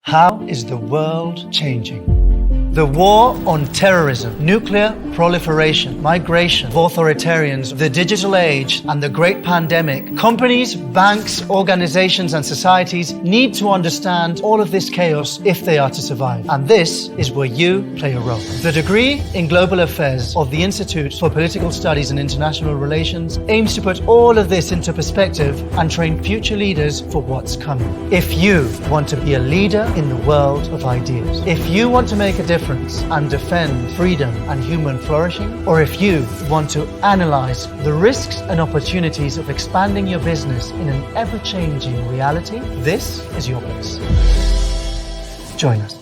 How is the world changing? The war on terrorism, nuclear proliferation, migration, authoritarians, the digital age, and the great pandemic. Companies, banks, organizations, and societies need to understand all of this chaos if they are to survive. And this is where you play a role. The degree in Global Affairs of the Institute for Political Studies and International Relations aims to put all of this into perspective and train future leaders for what's coming. If you want to be a leader in the world of ideas, if you want to make a difference and defend freedom and human flourishing, or if you want to analyze the risks and opportunities of expanding your business in an ever-changing reality, this is your place. Join us.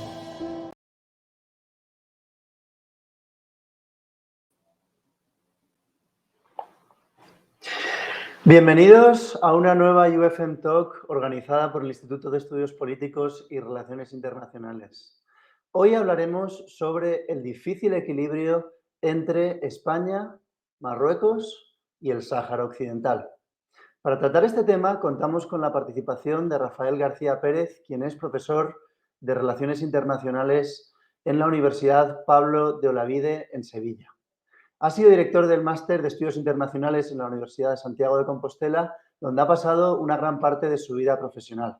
Bienvenidos a una nueva UFM Talk organizada por el Instituto de Estudios Políticos y Relaciones Internacionales. Hoy hablaremos sobre el difícil equilibrio entre España, Marruecos y el Sáhara Occidental. Para tratar este tema contamos con la participación de Rafael García Pérez, quien es profesor de Relaciones Internacionales en la Universidad Pablo de Olavide en Sevilla. Ha sido director del Máster de Estudios Internacionales en la Universidad de Santiago de Compostela, donde ha pasado una gran parte de su vida profesional.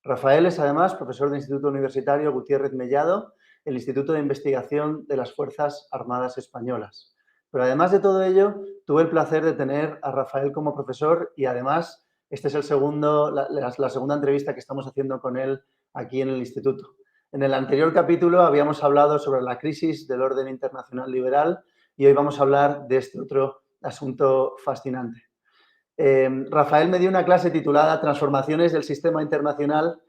Rafael es además profesor del Instituto Universitario Gutiérrez Mellado, el Instituto de Investigación de las Fuerzas Armadas Españolas. Pero además de todo ello, tuve el placer de tener a Rafael como profesor y además este es la segunda entrevista que estamos haciendo con él aquí en el instituto. En el anterior capítulo habíamos hablado sobre la crisis del orden internacional liberal y hoy vamos a hablar de este otro asunto fascinante. Rafael me dio una clase titulada Transformaciones del Sistema Internacional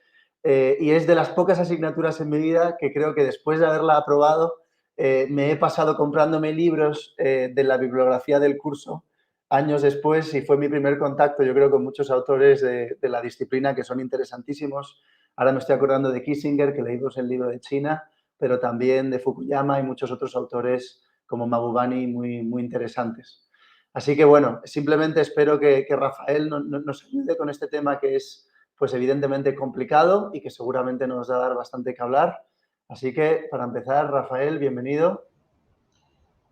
y es de las pocas asignaturas en mi vida que creo que después de haberla aprobado me he pasado comprándome libros de la bibliografía del curso años después y fue mi primer contacto, yo creo, con muchos autores de la disciplina que son interesantísimos. Ahora me estoy acordando de Kissinger, que leímos el libro de China, pero también de Fukuyama y muchos otros autores como Mahbubani muy interesantes. Así que, bueno, simplemente espero que Rafael nos ayude con este tema que es, pues, evidentemente complicado y que seguramente nos va a dar bastante que hablar. Así que, para empezar, Rafael, bienvenido.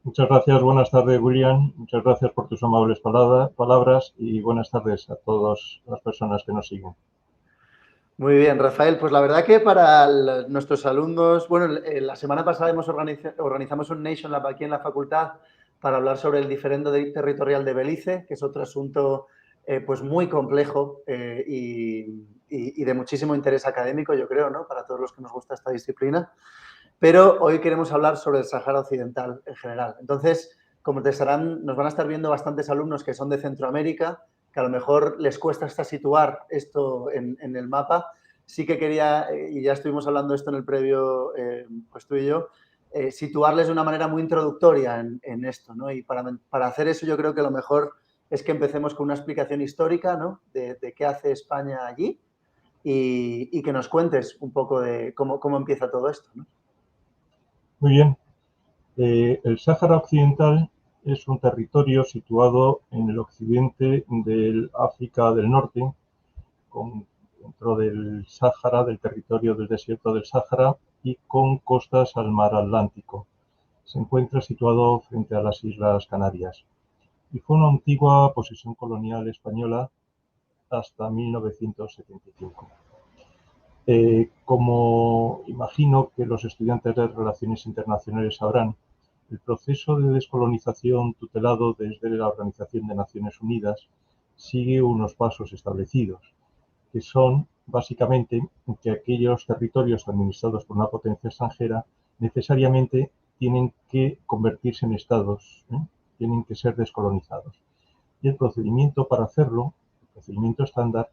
Muchas gracias, buenas tardes, William. Muchas gracias por tus amables palabras y buenas tardes a todas las personas que nos siguen. Muy bien, Rafael. Pues la verdad que para nuestros alumnos, bueno, la semana pasada organizamos un Nation Lab aquí en la facultad para hablar sobre el diferendo territorial de Belice, que es otro asunto pues muy complejo y de muchísimo interés académico, yo creo, ¿no? Para todos los que nos gusta esta disciplina. Pero hoy queremos hablar sobre el Sáhara Occidental en general. Entonces, como nos van a estar viendo bastantes alumnos que son de Centroamérica, que a lo mejor les cuesta hasta situar esto en el mapa. Sí que quería, y ya estuvimos hablando de esto en el previo, pues tú y yo, situarles de una manera muy introductoria en esto, ¿no? Y para hacer eso yo creo que lo mejor es que empecemos con una explicación histórica, ¿no? De qué hace España allí y que nos cuentes un poco de cómo empieza todo esto, ¿no? Muy bien. El Sáhara Occidental es un territorio situado en el occidente del África del Norte, dentro del Sáhara, del territorio del desierto del Sáhara y con costas al mar Atlántico. Se encuentra situado frente a las Islas Canarias y fue una antigua posesión colonial española hasta 1975. Como imagino que los estudiantes de Relaciones Internacionales sabrán, el proceso de descolonización tutelado desde la Organización de Naciones Unidas sigue unos pasos establecidos, que son básicamente que aquellos territorios administrados por una potencia extranjera necesariamente tienen que convertirse en estados, tienen que ser descolonizados. Y el procedimiento para hacerlo, el procedimiento estándar,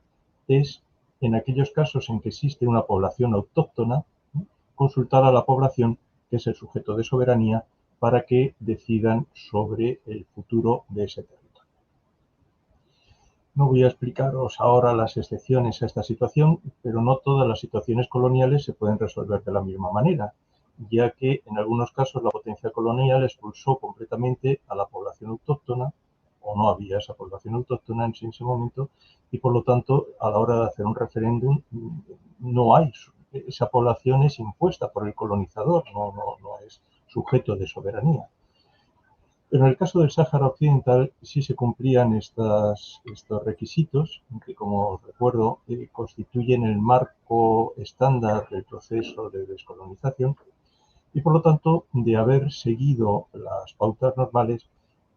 es en aquellos casos en que existe una población autóctona, consultar a la población, que es el sujeto de soberanía, para que decidan sobre el futuro de ese territorio. No voy a explicaros ahora las excepciones a esta situación, pero no todas las situaciones coloniales se pueden resolver de la misma manera, ya que en algunos casos la potencia colonial expulsó completamente a la población autóctona, o no había esa población autóctona en ese momento, y por lo tanto, a la hora de hacer un referéndum, no hay esa población es impuesta por el colonizador, no es sujeto de soberanía. Pero en el caso del Sáhara Occidental sí se cumplían estos requisitos, que como recuerdo constituyen el marco estándar del proceso de descolonización, y por lo tanto, de haber seguido las pautas normales,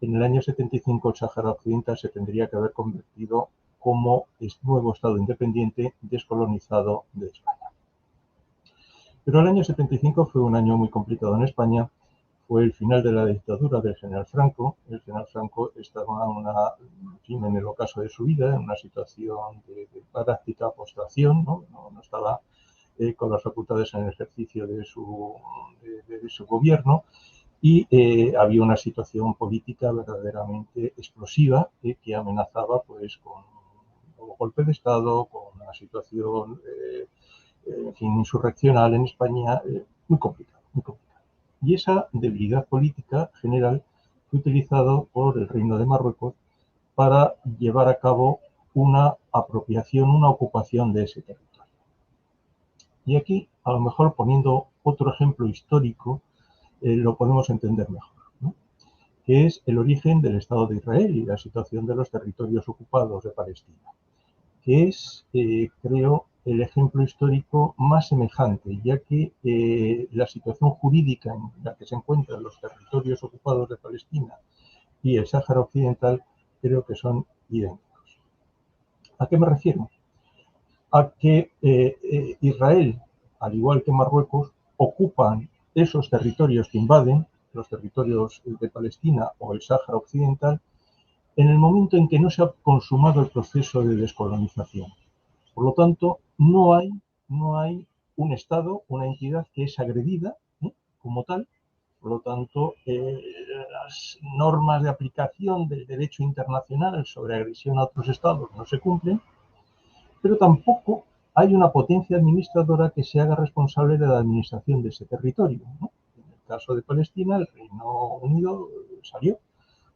en el año 75 el Sáhara Occidental se tendría que haber convertido como nuevo Estado independiente descolonizado de España. Pero el año 75 fue un año muy complicado en España, fue el final de la dictadura del general Franco. El general Franco estaba en el ocaso de su vida, en una situación de práctica postración, no estaba con las facultades en el ejercicio de su gobierno, y había una situación política verdaderamente explosiva que amenazaba pues con un golpe de Estado, con una situación en fin, insurreccional en España, muy complicada, muy complicada. Y esa debilidad política general fue utilizado por el Reino de Marruecos para llevar a cabo una apropiación, una ocupación de ese territorio. Y aquí, a lo mejor poniendo otro ejemplo histórico, lo podemos entender mejor, ¿no? Que es el origen del Estado de Israel y la situación de los territorios ocupados de Palestina, que es, creo, el ejemplo histórico más semejante, ya que la situación jurídica en la que se encuentran los territorios ocupados de Palestina y el Sáhara Occidental creo que son idénticos. ¿A qué me refiero? A que Israel, al igual que Marruecos, ocupan esos territorios que invaden, los territorios de Palestina o el Sáhara Occidental, en el momento en que no se ha consumado el proceso de descolonización. Por lo tanto, no hay un Estado, una entidad que es agredida como tal. Por lo tanto, las normas de aplicación del derecho internacional sobre agresión a otros Estados no se cumplen, pero tampoco hay una potencia administradora que se haga responsable de la administración de ese territorio, ¿no? En el caso de Palestina, el Reino Unido salió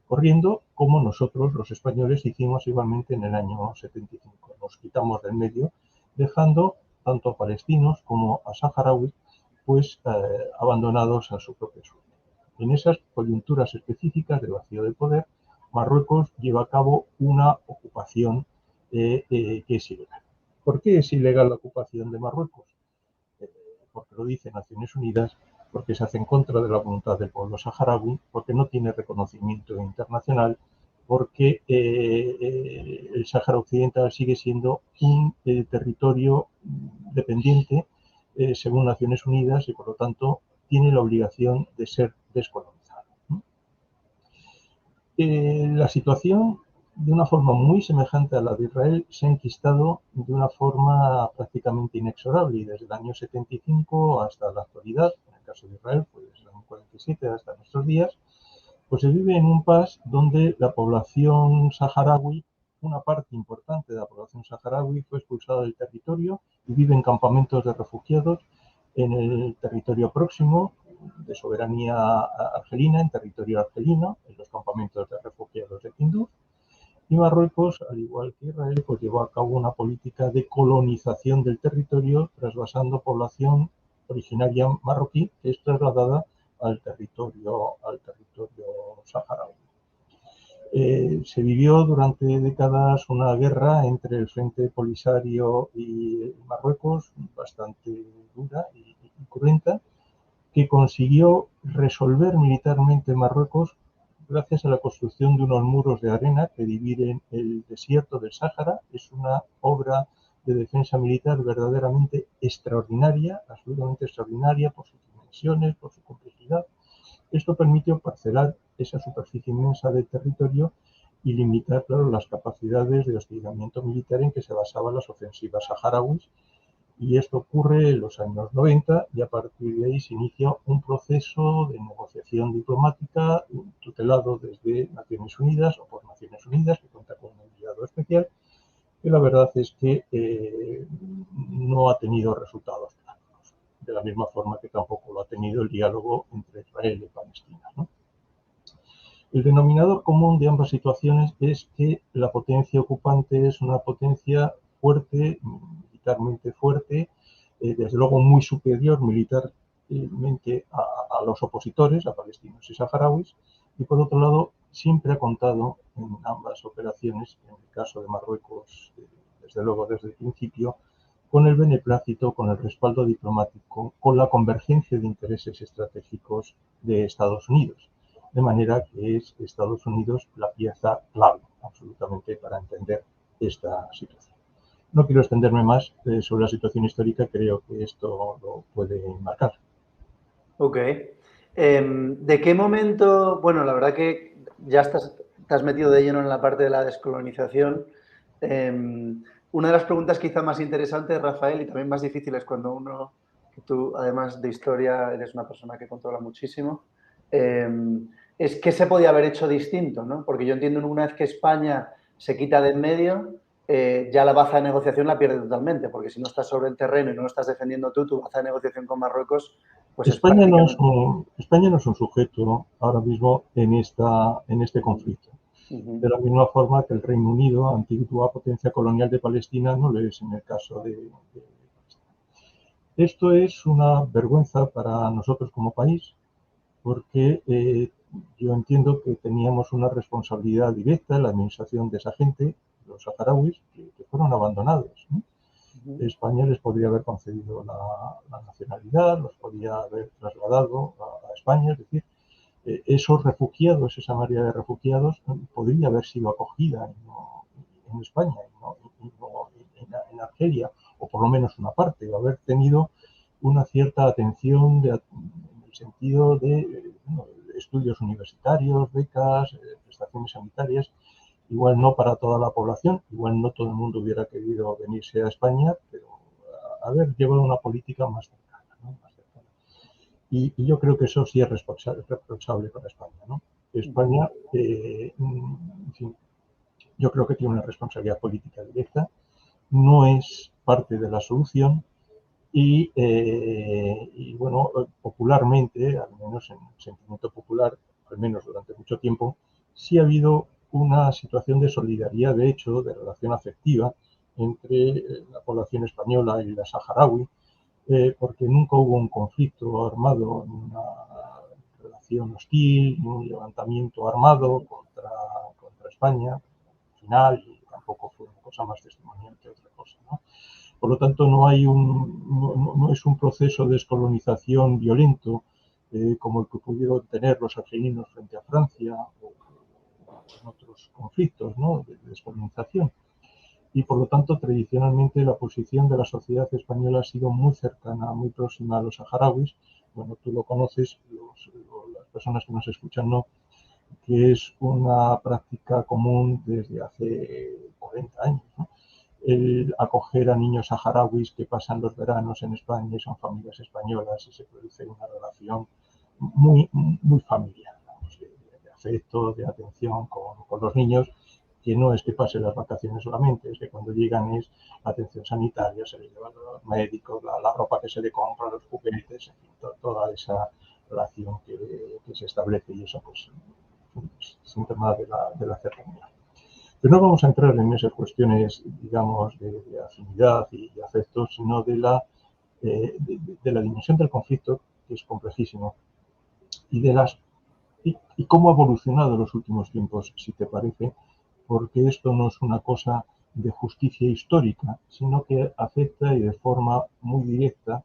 corriendo, como nosotros los españoles hicimos igualmente en el año 75. Nos quitamos del medio, dejando tanto a palestinos como a saharauis pues abandonados a su propia suerte. En esas coyunturas específicas de vacío de poder, Marruecos lleva a cabo una ocupación que es ilegal. ¿Por qué es ilegal la ocupación de Marruecos? Porque lo dice Naciones Unidas, porque se hace en contra de la voluntad del pueblo saharaui, porque no tiene reconocimiento internacional, porque el Sáhara Occidental sigue siendo un territorio dependiente según Naciones Unidas y por lo tanto tiene la obligación de ser descolonizado. La situación, de una forma muy semejante a la de Israel, se ha enquistado de una forma prácticamente inexorable y desde el año 75 hasta la actualidad, en el caso de Israel, pues desde el año 47 hasta nuestros días, pues se vive en un impasse donde la población saharaui, una parte importante de la población saharaui fue expulsada del territorio y vive en campamentos de refugiados en el territorio próximo de soberanía argelina, en territorio argelino, en los campamentos de refugiados de Tinduf. Y Marruecos, al igual que Israel, pues llevó a cabo una política de colonización del territorio, trasvasando población originaria marroquí que es trasladada al territorio saharaui. Se vivió durante décadas una guerra entre el Frente Polisario y Marruecos, bastante dura y cruenta, que consiguió resolver militarmente Marruecos gracias a la construcción de unos muros de arena que dividen el desierto del Sáhara. Es una obra de defensa militar verdaderamente extraordinaria, absolutamente extraordinaria por sus dimensiones, por su complejidad. Esto permitió parcelar esa superficie inmensa del territorio y limitar, claro, las capacidades de hostigamiento militar en que se basaban las ofensivas saharauis. Y esto ocurre en los años 90 y a partir de ahí se inicia un proceso de negociación diplomática tutelado desde Naciones Unidas o por Naciones Unidas, que cuenta con un enviado especial, que la verdad es que no ha tenido resultados prácticos, de la misma forma que tampoco lo ha tenido el diálogo entre Israel y Palestina, ¿no? El denominador común de ambas situaciones es que la potencia ocupante es una potencia fuerte, militarmente fuerte, desde luego muy superior militarmente a los opositores, a palestinos y saharauis, y por otro lado siempre ha contado en ambas operaciones, en el caso de Marruecos, desde luego desde el principio, con el beneplácito, con el respaldo diplomático, con la convergencia de intereses estratégicos de Estados Unidos. De manera que es Estados Unidos la pieza clave, absolutamente, para entender esta situación. No quiero extenderme más sobre la situación histórica, creo que esto lo puede marcar. Ok. ¿De qué momento? Bueno, la verdad que ya te has metido de lleno en la parte de la descolonización. Una de las preguntas quizá más interesantes, Rafael, y también más difíciles cuando uno, que tú además de historia eres una persona que controla muchísimo, es qué se podía haber hecho distinto, ¿no? Porque yo entiendo una vez que España se quita de en medio, ya la baza de negociación la pierde totalmente, porque si no estás sobre el terreno y no lo estás defendiendo tú, tu baza de negociación con Marruecos, pues es prácticamente... España no es un sujeto ahora mismo en este conflicto. De la misma forma que el Reino Unido, antigua potencia colonial de Palestina, no lo es en el caso de Palestina. Esto es una vergüenza para nosotros como país, porque yo entiendo que teníamos una responsabilidad directa en la administración de esa gente, los saharauis, que fueron abandonados, ¿no? España les podría haber concedido la nacionalidad, los podría haber trasladado a España, es decir, esos refugiados, esa mayoría de refugiados, podría haber sido acogida en España y no en Argelia, o por lo menos una parte, o haber tenido una cierta atención en el sentido de estudios universitarios, becas, prestaciones sanitarias, igual no para toda la población, igual no todo el mundo hubiera querido venirse a España, pero haber llevado una política más cercana, ¿no? Más cercana. Y yo creo que eso sí es reprochable para España, ¿no? España, en fin, yo creo que tiene una responsabilidad política directa, no es parte de la solución y bueno, popularmente, al menos en el sentimiento popular, al menos durante mucho tiempo, sí ha habido una situación de solidaridad, de hecho, de relación afectiva entre la población española y la saharaui, porque nunca hubo un conflicto armado, una relación hostil, ni un levantamiento armado contra España, al final, y tampoco fue una cosa más testimonial que otra cosa, ¿no? Por lo tanto, no es un proceso de descolonización violento como el que pudieron tener los argelinos frente a Francia o en otros conflictos, ¿no?, de descolonización. Y por lo tanto, tradicionalmente la posición de la sociedad española ha sido muy cercana, muy próxima a los saharauis. Bueno, tú lo conoces, las personas que nos escuchan no, que es una práctica común desde hace 40 años, ¿no? El acoger a niños saharauis que pasan los veranos en España y son familias españolas y se produce una relación muy familiar, digamos, de afecto, de atención con los niños, que no es que pasen las vacaciones solamente, es que cuando llegan es atención sanitaria, se les lleva a los médicos, la ropa que se le compra, los juguetes, en fin, toda esa relación que se establece y eso pues es un tema de la cercanía. Pero no vamos a entrar en esas cuestiones, digamos, de afinidad y de afecto, sino de la dimensión del conflicto, que es complejísimo, y y cómo ha evolucionado en los últimos tiempos, si te parece, porque esto no es una cosa de justicia histórica, sino que afecta y de forma muy directa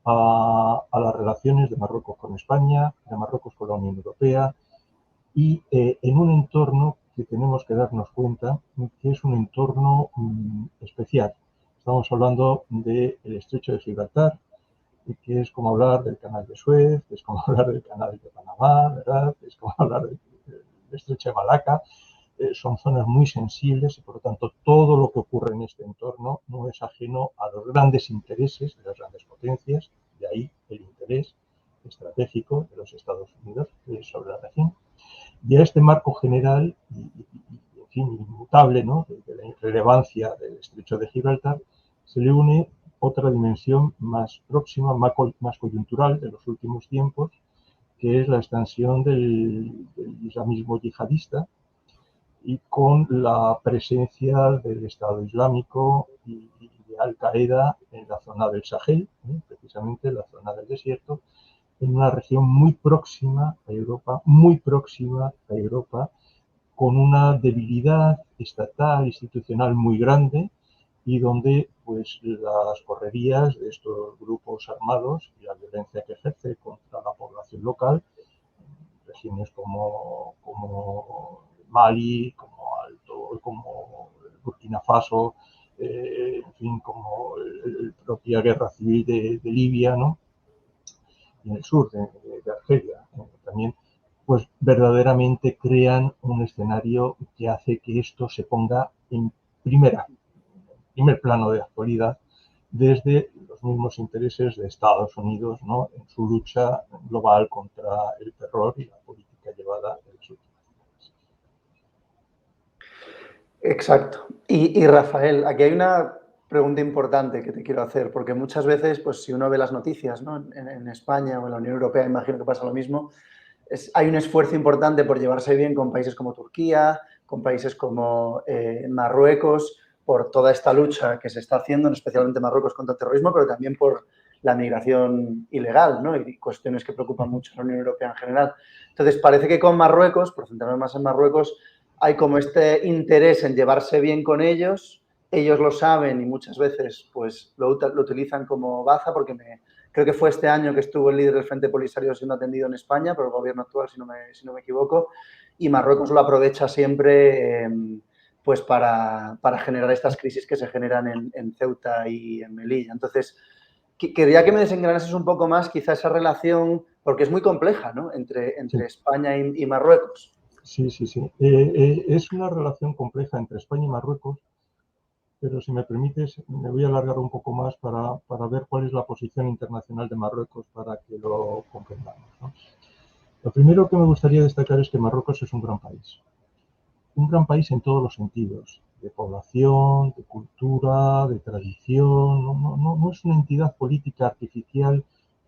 a las relaciones de Marruecos con España, de Marruecos con la Unión Europea, y en un entorno que tenemos que darnos cuenta que es un entorno especial. Estamos hablando del Estrecho de Gibraltar, que es como hablar del Canal de Suez, que es como hablar del Canal de Panamá, ¿verdad? Es como hablar del Estrecho de Malaca. Son zonas muy sensibles y por lo tanto todo lo que ocurre en este entorno no es ajeno a los grandes intereses de las grandes potencias, de ahí el interés estratégico de los Estados Unidos sobre la región. Y a este marco general en fin, inmutable, ¿no?, de la irrelevancia del Estrecho de Gibraltar, se le une otra dimensión más próxima, más coyuntural de los últimos tiempos, que es la extensión del islamismo yihadista y con la presencia del Estado Islámico y Al-Qaeda en la zona del Sahel, precisamente en la zona del desierto, en una región muy próxima a Europa, con una debilidad estatal, institucional muy grande, y donde pues las correrías de estos grupos armados y la violencia que ejerce contra la población local, regiones como Mali, como Burkina Faso, en fin, como la propia guerra civil de Libia, ¿no? Y en el sur de Argelia también, pues verdaderamente crean un escenario que hace que esto se ponga en primer plano de actualidad desde los mismos intereses de Estados Unidos, ¿no? En su lucha global contra el terror y la política llevada en las últimas décadas. Exacto. Y Rafael, aquí hay una pregunta importante que te quiero hacer, porque muchas veces, pues si uno ve las noticias, ¿no? En España o en la Unión Europea, imagino que pasa lo mismo, hay un esfuerzo importante por llevarse bien con países como Turquía, con países como Marruecos, por toda esta lucha que se está haciendo, especialmente Marruecos, contra el terrorismo, pero también por la migración ilegal, ¿no? Y cuestiones que preocupan mucho a la Unión Europea en general. Entonces, parece que con Marruecos, por centrarnos más en Marruecos, hay como este interés en llevarse bien con ellos lo saben y muchas veces pues lo utilizan como baza, porque creo que fue este año que estuvo el líder del Frente Polisario siendo atendido en España por el gobierno actual, si no me equivoco, y Marruecos lo aprovecha siempre pues para generar estas crisis que se generan en Ceuta y en Melilla. Entonces, quería que me desengranases un poco más quizá esa relación, porque es muy compleja, ¿no? Entre Sí. España y Marruecos. Sí. Es una relación compleja entre España y Marruecos, pero si me permites, me voy a alargar un poco más para ver cuál es la posición internacional de Marruecos para que lo comprendamos, ¿no? Lo primero que me gustaría destacar es que Marruecos es un gran país en todos los sentidos, de población, de cultura, de tradición, no es una entidad política artificial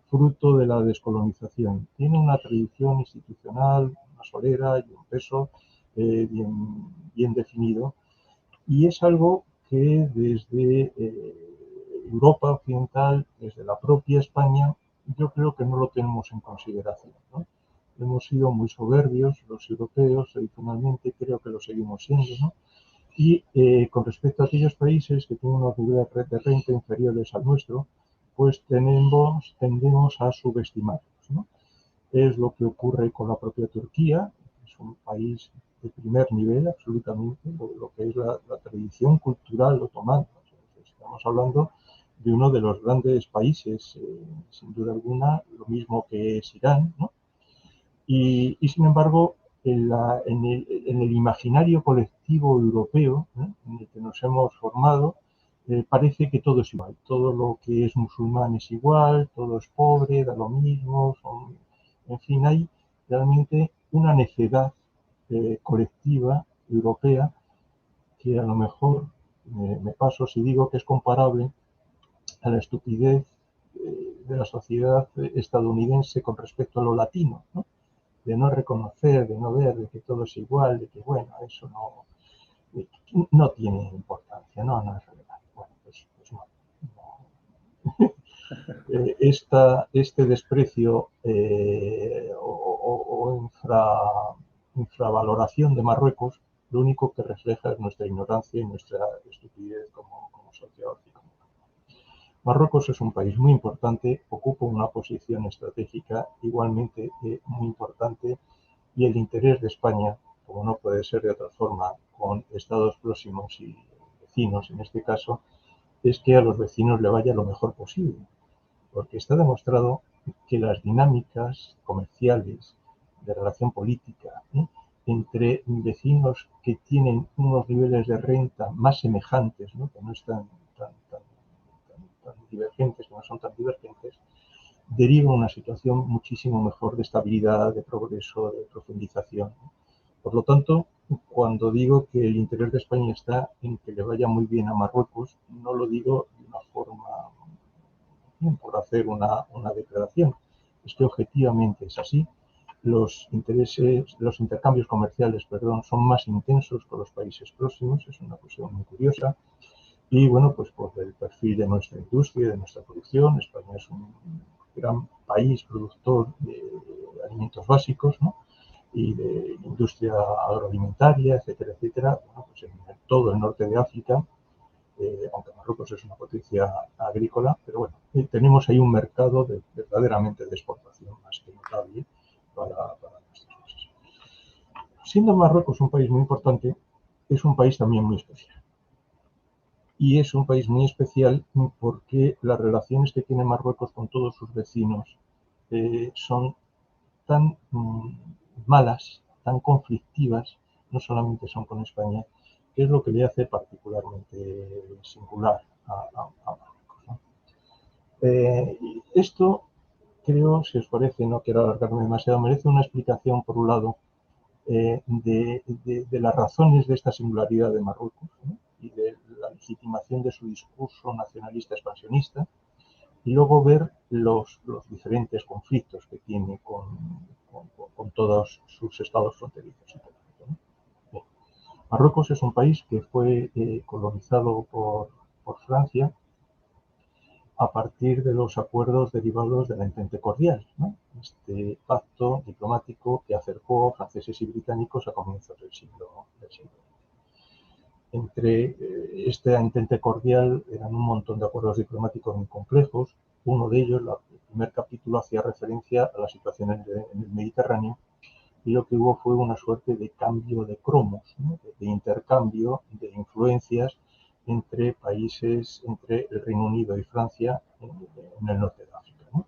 fruto de la descolonización. Tiene una tradición institucional, una solera y un peso bien definido, y es algo que desde Europa occidental, desde la propia España, yo creo que no lo tenemos en consideración, ¿no? Hemos sido muy soberbios los europeos, tradicionalmente creo que lo seguimos siendo, ¿no? Y con respecto a aquellos países que tienen unos niveles de renta inferiores al nuestro, pues tendemos a subestimarlos, ¿no? Es lo que ocurre con la propia Turquía, es un país de primer nivel absolutamente, lo que es la tradición cultural otomana. Estamos hablando de uno de los grandes países, sin duda alguna, lo mismo que es Irán, ¿no? Y sin embargo, en el imaginario colectivo europeo, ¿no? En el que nos hemos formado, parece que todo es igual, todo lo que es musulmán es igual, todo es pobre, da lo mismo, en fin, hay realmente una necedad colectiva europea que a lo mejor me paso si digo que es comparable a la estupidez de la sociedad estadounidense con respecto a lo latino, ¿no? De no reconocer, de no ver, de que todo es igual, de que bueno, eso no tiene importancia, no es relevante. Bueno, pues no. Este desprecio o infravaloración de Marruecos, lo único que refleja es nuestra ignorancia y nuestra estupidez como sociedad. Marruecos es un país muy importante, ocupa una posición estratégica igualmente muy importante, y el interés de España, como no puede ser de otra forma, con estados próximos y vecinos en este caso, es que a los vecinos le vaya lo mejor posible, porque está demostrado que las dinámicas comerciales de relación política entre vecinos que tienen unos niveles de renta más semejantes, ¿no? Que no están tan divergentes, que no son tan divergentes, deriva una situación muchísimo mejor de estabilidad, de progreso, de profundización. Por lo tanto, cuando digo que el interés de España está en que le vaya muy bien a Marruecos, no lo digo de una forma por hacer una declaración. Es que objetivamente es así. Los intercambios comerciales, son más intensos con los países próximos, es una cuestión muy curiosa. Y bueno, pues por el perfil de nuestra industria y de nuestra producción, España es un gran país productor de alimentos básicos, ¿no? Y de industria agroalimentaria, etcétera, etcétera. Bueno, pues en todo el norte de África, aunque Marruecos es una potencia agrícola, pero bueno, tenemos ahí un mercado verdaderamente de exportación más que notable para nuestras cosas. Siendo Marruecos un país muy importante, es un país también muy especial. Y es un país muy especial porque las relaciones que tiene Marruecos con todos sus vecinos son tan malas, tan conflictivas, no solamente son con España, que es lo que le hace particularmente singular a Marruecos, ¿no? Esto, creo, si os parece, no quiero alargarme demasiado, merece una explicación, por un lado, de las razones de esta singularidad de Marruecos, ¿no? Y de la legitimación de su discurso nacionalista expansionista, y luego ver los diferentes conflictos que tiene con todos sus estados fronterizos. ¿No? Marruecos es un país que fue colonizado por Francia a partir de los acuerdos derivados de la Entente Cordial, ¿no? Este pacto diplomático que acercó franceses y británicos a comienzos del siglo XX. Entre esta Entente Cordial eran un montón de acuerdos diplomáticos muy complejos. Uno de ellos, el primer capítulo, hacía referencia a la situación en el Mediterráneo, y lo que hubo fue una suerte de cambio de cromos, ¿no? De intercambio de influencias entre países, entre el Reino Unido y Francia en el norte de África, ¿no?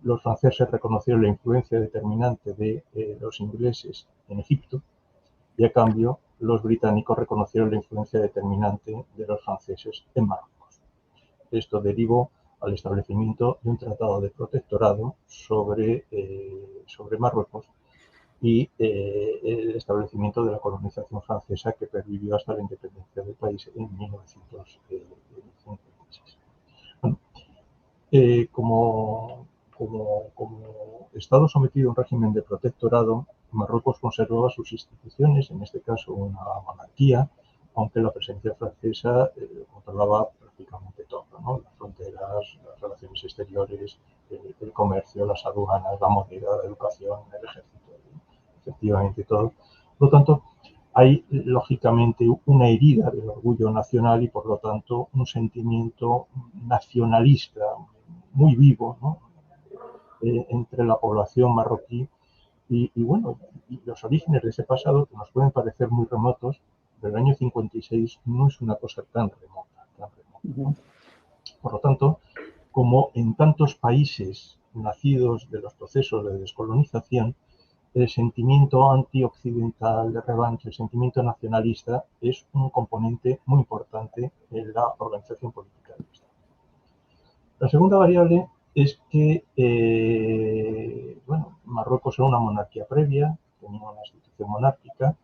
Los franceses reconocieron la influencia determinante de los ingleses en Egipto, y a cambio los británicos reconocieron la influencia determinante de los franceses en Marruecos. Esto derivó al establecimiento de un tratado de protectorado sobre Marruecos y el establecimiento de la colonización francesa, que pervivió hasta la independencia del país en 1956. Bueno, como Estado sometido a un régimen de protectorado, Marruecos conservaba sus instituciones, en este caso una monarquía, aunque la presencia francesa controlaba prácticamente todo, ¿no? Las fronteras, las relaciones exteriores, el comercio, las aduanas, la moneda, la educación, el ejército, efectivamente todo. Por lo tanto, hay lógicamente una herida del orgullo nacional y por lo tanto un sentimiento nacionalista muy vivo, ¿no? Entre la población marroquí y bueno, y los orígenes de ese pasado, que nos pueden parecer muy remotos, pero el año 56 no es una cosa tan remota, ¿no? Por lo tanto, como en tantos países nacidos de los procesos de descolonización, el sentimiento antioccidental de revancha, el sentimiento nacionalista, es un componente muy importante en la organización política del Estado. La segunda variable es que bueno, Marruecos era una monarquía previa, tenía una institución monárquica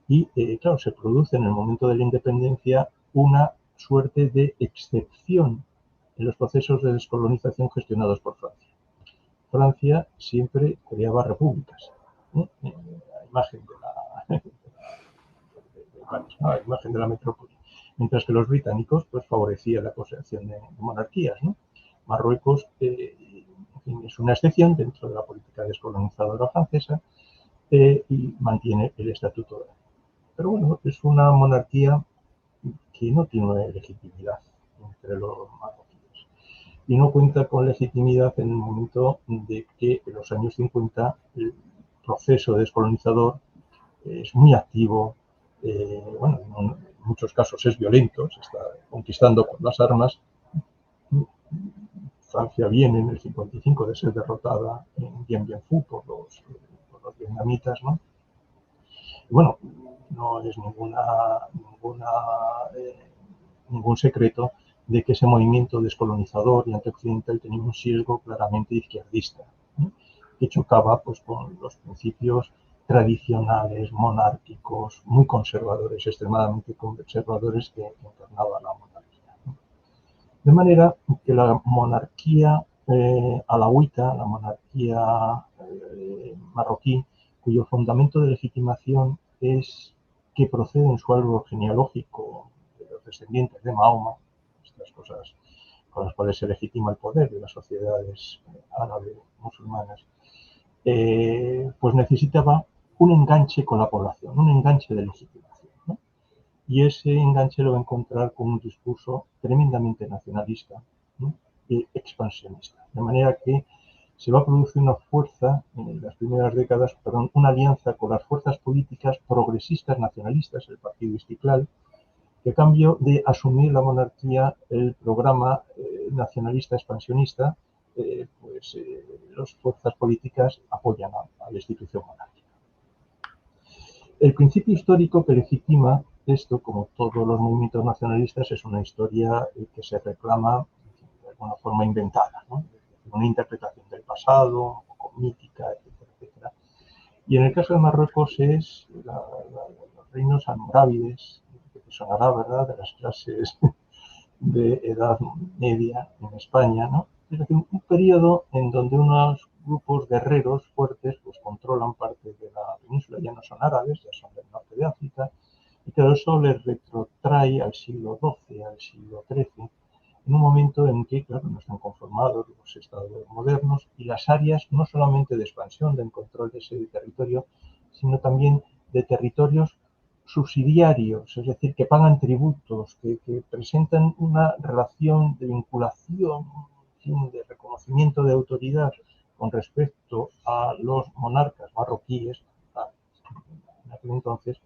y, claro, se produce en el momento de la independencia una suerte de excepción en los procesos de descolonización gestionados por Francia. Francia siempre creaba repúblicas, ¿no? A imagen a imagen de la metrópoli, mientras que los británicos pues favorecían la conservación de monarquías, ¿no? Marruecos es una excepción dentro de la política descolonizadora francesa y mantiene el estatuto de. Pero bueno, es una monarquía que no tiene legitimidad entre los marroquíes y no cuenta con legitimidad en el momento de que en los años 50 el proceso descolonizador es muy activo, bueno, en muchos casos es violento, se está conquistando con las armas. Francia viene en el 55 de ser derrotada en Dien Bien Phu por los vietnamitas, ¿no? Y bueno, no es ningún secreto de que ese movimiento descolonizador y antioccidental tenía un sesgo claramente izquierdista, ¿no? Que chocaba pues, con los principios tradicionales, monárquicos, muy conservadores, extremadamente conservadores que encarnaba la monarquía, ¿no? De manera que la monarquía alauita, la monarquía marroquí, cuyo fundamento de legitimación es que procede en su árbol genealógico de los descendientes de Mahoma, estas cosas con las cuales se legitima el poder de las sociedades árabes musulmanas, pues necesitaba un enganche con la población, un enganche de legitimación, ¿no? Y ese enganche lo va a encontrar con un discurso tremendamente nacionalista, ¿no? Y expansionista. De manera que se va a producir una fuerza, en las primeras décadas, perdón, una alianza con las fuerzas políticas progresistas nacionalistas, el Partido Istiklal, que a cambio de asumir la monarquía, el programa nacionalista expansionista, las fuerzas políticas apoyan a la institución monárquica. El principio histórico que legitima esto, como todos los movimientos nacionalistas, es una historia que se reclama de alguna forma inventada, ¿no? Una interpretación del pasado, un poco mítica, etcétera, etcétera. Y en el caso de Marruecos es los reinos almorávides, que sonará, ¿verdad?, de las clases de edad media en España, ¿no? Es decir, un periodo en donde unos grupos guerreros fuertes pues controlan parte de la península, ya no son árabes, ya son del norte de África, y claro, eso les retrotrae al siglo XII, al siglo XIII, en un momento en que, claro, no están conformados los estados modernos y las áreas no solamente de expansión, del control de ese territorio, sino también de territorios subsidiarios, es decir, que pagan tributos, que presentan una relación de vinculación, de reconocimiento de autoridad con respecto a los monarcas marroquíes, en aquel entonces,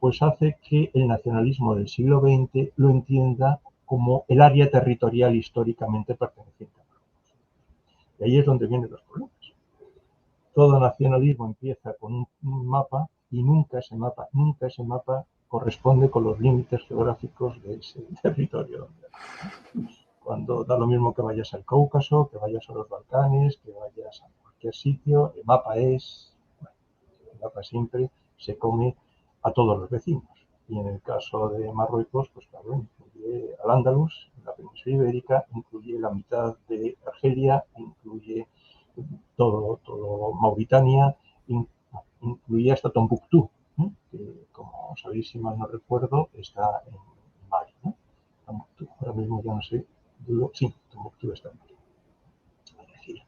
pues hace que el nacionalismo del siglo XX lo entienda como el área territorial históricamente perteneciente a Marruecos. Y ahí es donde vienen los problemas. Todo nacionalismo empieza con un mapa y nunca ese mapa corresponde con los límites geográficos de ese territorio. Cuando da lo mismo que vayas al Cáucaso, que vayas a los Balcanes, que vayas a cualquier sitio, el mapa siempre se come a todos los vecinos. Y en el caso de Marruecos, pues claro, incluye al Andalus, la península ibérica, incluye la mitad de Argelia, incluye todo Mauritania, incluye hasta Tombuctú, que como sabéis, si mal no recuerdo, está en Mali, ¿no? Tombuctú, ahora mismo ya no sé, sí, Tombuctú está en Mali. Es decir,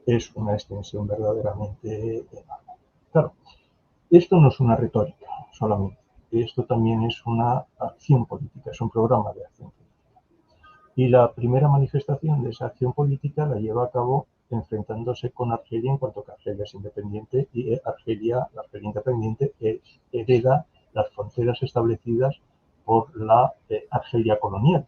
es una extensión verdaderamente enorme. Claro, esto no es una retórica solamente, esto también es una acción política, es un programa de acción política. Y la primera manifestación de esa acción política la lleva a cabo enfrentándose con Argelia en cuanto que Argelia es independiente y la Argelia independiente hereda las fronteras establecidas por la Argelia colonial.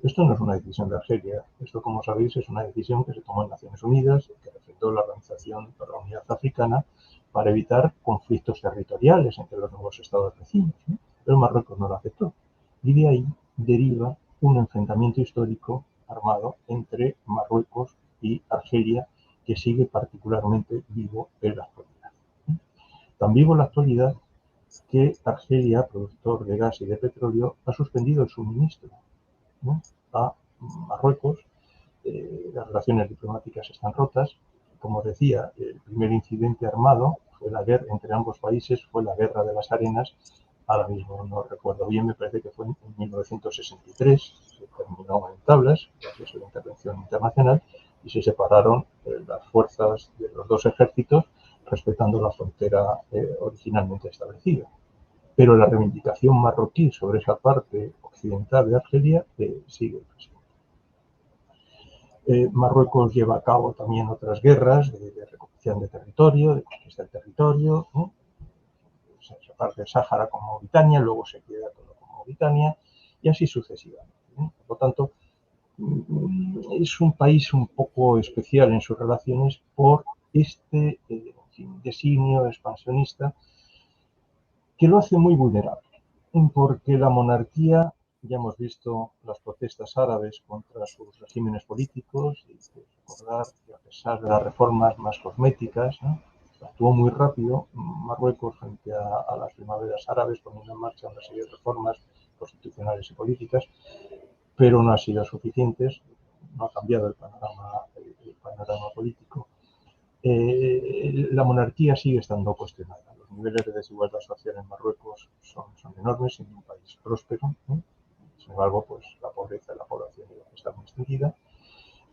Esto no es una decisión de Argelia, esto, como sabéis, es una decisión que se tomó en Naciones Unidas, que refrendó la Organización para la Unidad Africana, para evitar conflictos territoriales entre los nuevos estados vecinos, ¿no? Pero Marruecos no lo aceptó. Y de ahí deriva un enfrentamiento histórico armado entre Marruecos y Argelia, que sigue particularmente vivo en la actualidad. Tan vivo en la actualidad que Argelia, productor de gas y de petróleo, ha suspendido el suministro, ¿no?, a Marruecos. Las relaciones diplomáticas están rotas. Como decía, el primer incidente armado fue la guerra entre ambos países, fue la Guerra de las Arenas. Ahora mismo no recuerdo bien, me parece que fue en 1963, se terminó en tablas, gracias a la intervención internacional, y se separaron las fuerzas de los dos ejércitos, respetando la frontera originalmente establecida. Pero la reivindicación marroquí sobre esa parte occidental de Argelia sigue presente. Marruecos lleva a cabo también otras guerras de recuperación de territorio, de conquista del territorio, ¿no? Se reparte el Sáhara con Mauritania, luego se queda todo con Mauritania y así sucesivamente, ¿no? Por lo tanto, es un país un poco especial en sus relaciones por este designio expansionista que lo hace muy vulnerable, porque la monarquía, ya hemos visto las protestas árabes contra sus regímenes políticos, y recordar que a pesar de las reformas más cosméticas, ¿no?, actuó muy rápido Marruecos frente a las primaveras árabes, poniendo en marcha una serie de reformas constitucionales y políticas, pero no han sido suficientes, no ha cambiado el panorama político. La monarquía sigue estando cuestionada. Los niveles de desigualdad social en Marruecos son enormes, en un país próspero, ¿no? Sin embargo, pues la pobreza de la población iba a estar muy extendida.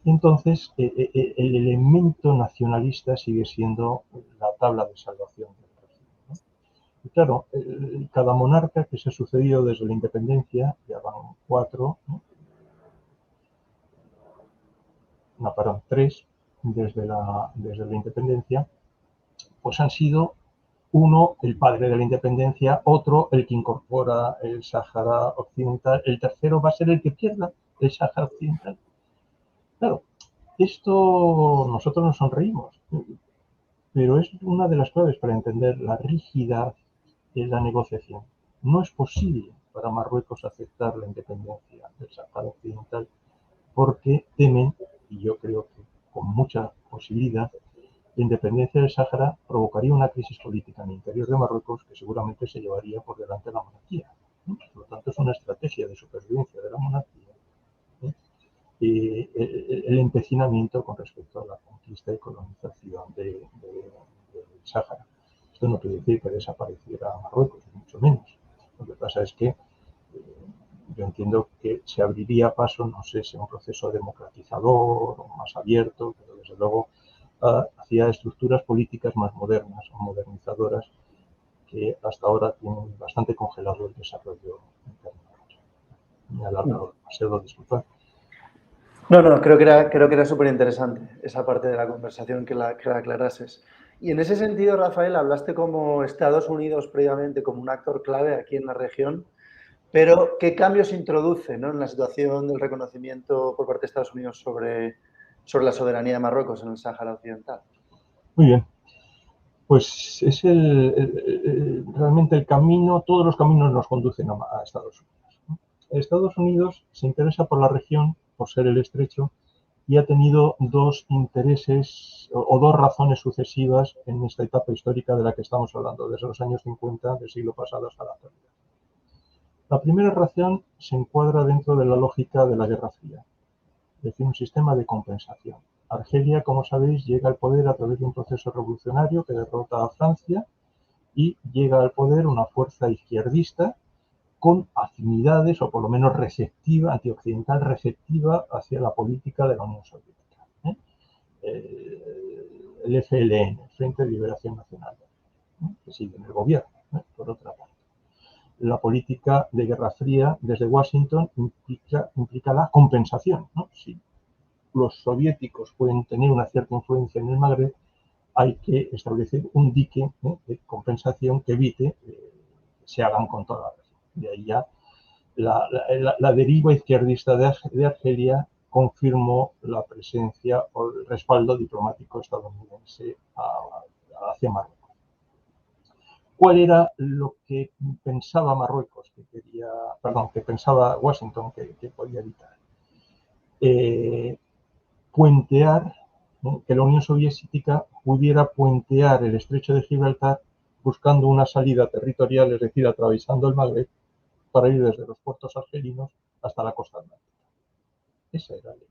Entonces, el elemento nacionalista sigue siendo la tabla de salvación del régimen, ¿no? Y claro, cada monarca que se ha sucedido desde la independencia, ya van 4, ¿no? No, perdón, 3 desde la independencia, pues han sido uno el padre de la independencia, otro el que incorpora el Sáhara Occidental, el tercero va a ser el que pierda el Sáhara Occidental. Claro, esto nosotros nos sonreímos, pero es una de las claves para entender la rigidez de la negociación. No es posible para Marruecos aceptar la independencia del Sáhara Occidental porque temen, y yo creo que con mucha posibilidad, la independencia del Sáhara provocaría una crisis política en el interior de Marruecos que seguramente se llevaría por delante la monarquía, ¿no? Por lo tanto, es una estrategia de supervivencia de la monarquía, ¿no? El empecinamiento con respecto a la conquista y colonización del Sáhara. Esto no quiere decir que desapareciera Marruecos, ni mucho menos. Lo que pasa es que yo entiendo que se abriría paso, no sé si a un proceso democratizador o más abierto, pero desde luego hacia estructuras políticas más modernas o modernizadoras que hasta ahora tienen bastante congelado el desarrollo interno. Me he alargado demasiado, disculpad. No, creo que era súper interesante esa parte de la conversación que la aclarases. Y en ese sentido, Rafael, hablaste como Estados Unidos previamente como un actor clave aquí en la región, pero ¿qué cambios introduce, ¿no?, en la situación del reconocimiento por parte de Estados Unidos sobre la soberanía de Marruecos en el Sáhara Occidental? Muy bien. Pues es realmente el camino, todos los caminos nos conducen a Estados Unidos, ¿no? Estados Unidos se interesa por la región, por ser el estrecho, y ha tenido dos intereses o dos razones sucesivas en esta etapa histórica de la que estamos hablando, desde los años 50 del siglo pasado hasta la actualidad. La primera razón se encuadra dentro de la lógica de la Guerra Fría, es decir, un sistema de compensación. Argelia, como sabéis, llega al poder a través de un proceso revolucionario que derrota a Francia y llega al poder una fuerza izquierdista con afinidades, o por lo menos receptiva, antioccidental, receptiva hacia la política de la Unión Soviética, ¿eh? El FLN, Frente de Liberación Nacional, ¿no?, que sigue en el gobierno, ¿eh? Por otra parte. La política de Guerra Fría desde Washington implica la compensación, ¿no? Si los soviéticos pueden tener una cierta influencia en el Magreb, hay que establecer un dique, ¿eh?, de compensación que evite que se hagan con toda la región. De ahí ya la deriva izquierdista de Argelia confirmó la presencia o el respaldo diplomático estadounidense hacia Marruecos. ¿Cuál era lo que pensaba Marruecos, que pensaba Washington que podía evitar? Puentear, ¿no?, que la Unión Soviética pudiera puentear el estrecho de Gibraltar buscando una salida territorial, es decir, atravesando el Magreb para ir desde los puertos argelinos hasta la costa atlántica. Esa era la idea.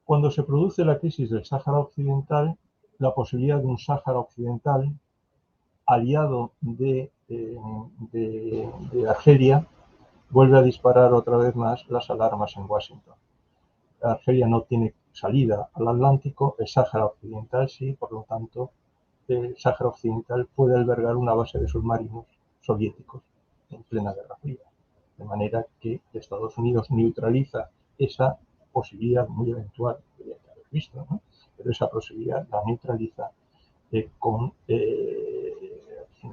Cuando se produce la crisis del Sáhara Occidental, la posibilidad de un Sáhara Occidental aliado de Argelia vuelve a disparar otra vez más las alarmas en Washington. Argelia no tiene salida al Atlántico, el Sáhara Occidental sí, por lo tanto, el Sáhara Occidental puede albergar una base de submarinos soviéticos en plena Guerra Fría. De manera que Estados Unidos neutraliza esa posibilidad muy eventual, que había que haber visto, ¿no?, pero esa posibilidad la neutraliza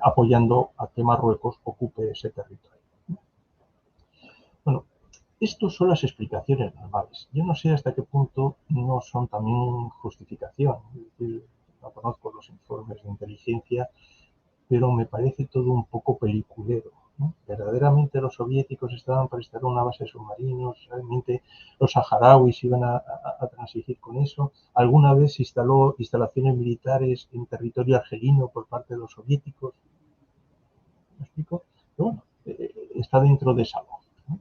apoyando a que Marruecos ocupe ese territorio. Bueno, estas son las explicaciones normales. Yo no sé hasta qué punto no son también justificación. Es decir, no conozco los informes de inteligencia, pero me parece todo un poco peliculero, ¿no? Verdaderamente los soviéticos estaban para instalar una base de submarinos, realmente los saharauis iban a transigir con eso. Alguna vez se instaló instalaciones militares en territorio argelino por parte de los soviéticos. ¿Me explico? Pero bueno, está dentro de esa lógica, ¿no?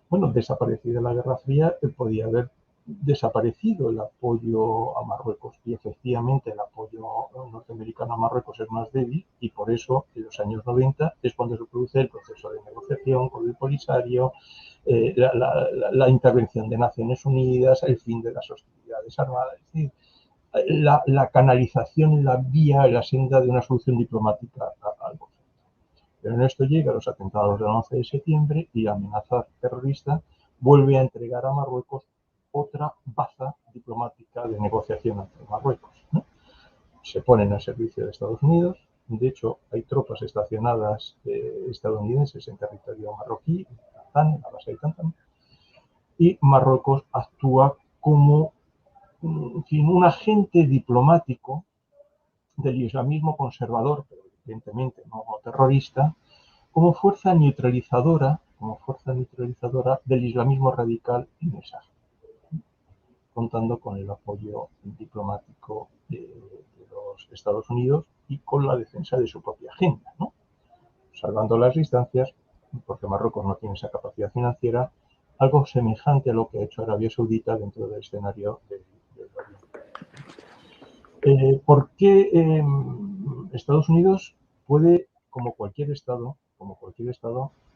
Bueno, desaparecida la Guerra Fría, podía haber desaparecido el apoyo a Marruecos y efectivamente el apoyo norteamericano a Marruecos es más débil y por eso en los años 90 es cuando se produce el proceso de negociación con el Polisario, la intervención de Naciones Unidas, el fin de las hostilidades armadas, es decir, la canalización, la vía, la senda de una solución diplomática al conflicto. Pero en esto llega los atentados del 11 de septiembre y la amenaza terrorista vuelve a entregar a Marruecos otra baza diplomática de negociación entre Marruecos, ¿no? Se ponen al servicio de Estados Unidos. De hecho, hay tropas estacionadas estadounidenses en territorio marroquí, en la base de Tantan, y Marruecos actúa como un agente diplomático del islamismo conservador, pero evidentemente no terrorista, como fuerza neutralizadora del islamismo radical en el Sáhara, contando con el apoyo diplomático de los Estados Unidos y con la defensa de su propia agenda, ¿no? Salvando las distancias, porque Marruecos no tiene esa capacidad financiera, algo semejante a lo que ha hecho Arabia Saudita dentro del escenario del Oriente. ¿Por qué Estados Unidos puede, como cualquier Estado,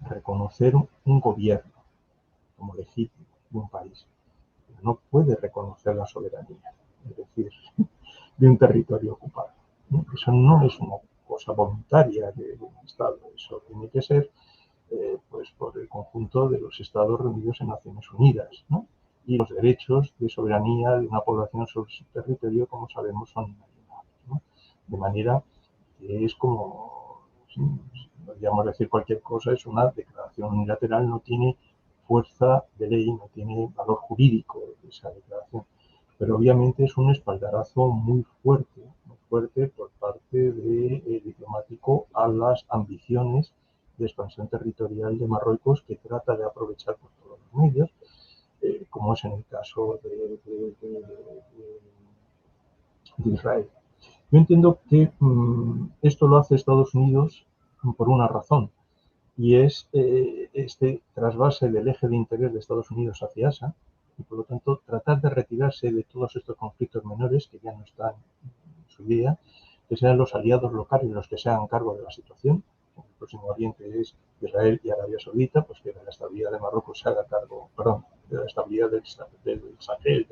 reconocer un gobierno como legítimo de un país? No puede reconocer la soberanía, es decir, de un territorio ocupado. Eso no es una cosa voluntaria de un Estado, eso tiene que ser pues por el conjunto de los Estados reunidos en Naciones Unidas, ¿no? Y los derechos de soberanía de una población sobre su territorio, como sabemos, son inalienables, ¿no? De manera que es como, podríamos decir cualquier cosa, es una declaración unilateral, no tiene fuerza de ley, no tiene valor jurídico esa declaración, pero obviamente es un espaldarazo muy fuerte por parte de diplomático a las ambiciones de expansión territorial de Marruecos, que trata de aprovechar por todos los medios, como es en el caso de Israel. Yo entiendo que esto lo hace Estados Unidos por una razón, y es este trasvase del eje de interés de Estados Unidos hacia Asia, y por lo tanto tratar de retirarse de todos estos conflictos menores que ya no están en su día, que sean los aliados locales los que se hagan cargo de la situación. El próximo Oriente es Israel y Arabia Saudita, pues que de la estabilidad de Marruecos se haga cargo, perdón, de la estabilidad del Sahel,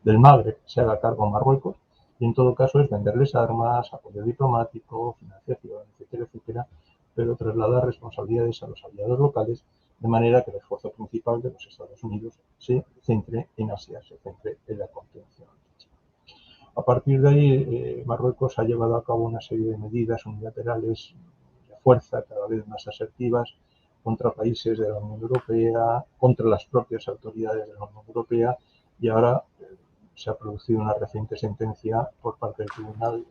del Magreb, se haga cargo Marruecos, y en todo caso es venderles armas, apoyo diplomático, financiación, etcétera, etcétera, pero trasladar responsabilidades a los aliados locales, de manera que el esfuerzo principal de los Estados Unidos se centre en Asia, se centre en la contención. A partir de ahí, Marruecos ha llevado a cabo una serie de medidas unilaterales de fuerza cada vez más asertivas contra países de la Unión Europea, contra las propias autoridades de la Unión Europea, y ahora se ha producido una reciente sentencia por parte del Tribunal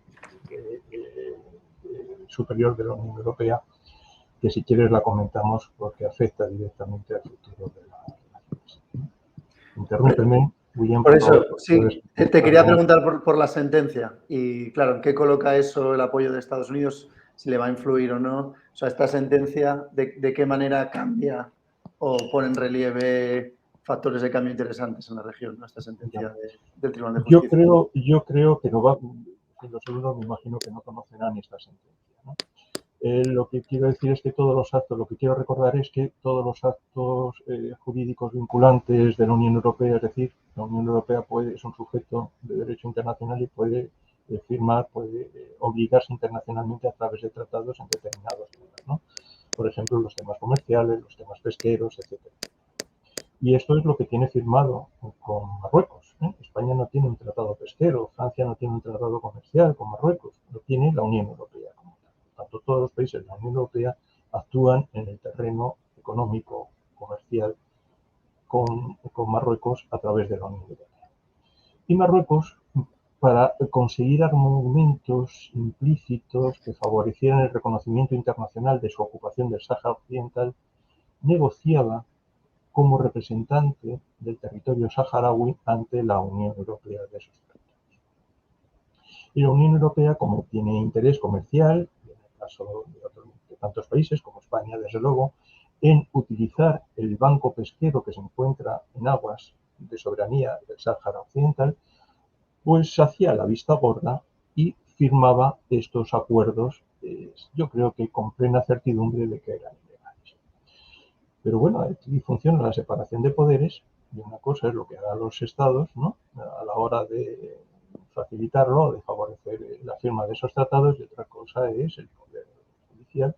Superior de la Unión Europea, que si quieres la comentamos porque afecta directamente al futuro de las relaciones. Interrúmpeme, William, Por por favor. eso, sí, te quería preguntar por la sentencia y, claro, ¿en qué coloca eso el apoyo de Estados Unidos? Si le va a influir o no. O sea, esta sentencia, ¿de qué manera cambia o pone en relieve factores de cambio interesantes en la región, ¿no? Esta sentencia del Tribunal de Justicia? Yo creo que no va, los alumnos me imagino que no conocerán esta sentencia, ¿no? Lo que quiero decir es que lo que quiero recordar es que todos los actos jurídicos vinculantes de la Unión Europea, es decir, la Unión Europea es un sujeto de derecho internacional y puede firmar, puede obligarse internacionalmente a través de tratados en determinados temas, ¿no? Por ejemplo, los temas comerciales, los temas pesqueros, etcétera. Y esto es lo que tiene firmado con Marruecos, ¿eh? España no tiene un tratado pesquero, Francia no tiene un tratado comercial con Marruecos, lo tiene la Unión Europea. Tanto todos los países de la Unión Europea actúan en el terreno económico, comercial, con Marruecos a través de la Unión Europea. Y Marruecos, para conseguir argumentos implícitos que favorecieran el reconocimiento internacional de su ocupación del Sáhara Occidental, negociaba como representante del territorio saharaui ante la Unión Europea de esos territorios. Y la Unión Europea, como tiene interés comercial, en el caso de tantos países como España, desde luego, en utilizar el banco pesquero que se encuentra en aguas de soberanía del Sáhara Occidental, pues hacía la vista gorda y firmaba estos acuerdos, yo creo que con plena certidumbre de que eran ilegales. Pero bueno, aquí funciona la separación de poderes, y una cosa es lo que hagan los estados, ¿no?, a la hora de facilitarlo o de favorecer la firma de esos tratados, y otra cosa es el poder judicial,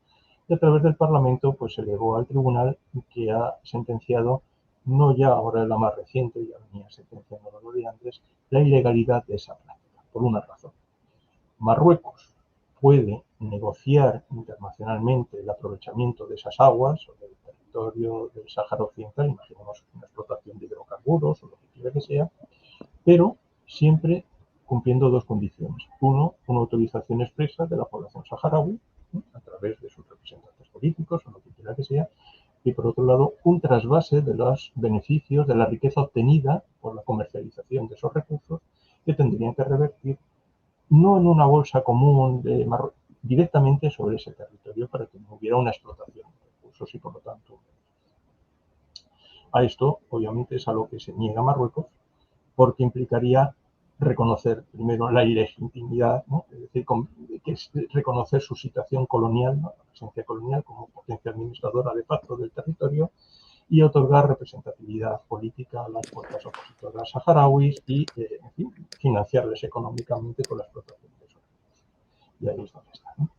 y a través del Parlamento pues se elevó al tribunal, que ha sentenciado, no ya ahora la más reciente, ya venía sentenciando lo de antes, la ilegalidad de esa práctica, por una razón. Marruecos puede negociar internacionalmente el aprovechamiento de esas aguas o del territorio del Sáhara Occidental, imaginemos una explotación de hidrocarburos o lo que quiera que sea, pero siempre cumpliendo dos condiciones. Uno, una autorización expresa de la población saharaui, a través de sus representantes políticos o lo que quiera que sea, y por otro lado, un trasvase de los beneficios, de la riqueza obtenida por la comercialización de esos recursos, que tendrían que revertir no en una bolsa común de directamente sobre ese territorio, para que no hubiera una explotación de recursos y por lo tanto a esto obviamente es a lo que se niega Marruecos, porque implicaría reconocer primero la ilegitimidad, ¿no?, es decir, que es reconocer su situación colonial, ¿no?, la presencia colonial como potencia administradora de facto del territorio, y otorgar representatividad política a las fuerzas opositoras saharauis y, en fin, financiarles económicamente con la explotación de esos recursos. Y ahí es donde está, ¿no?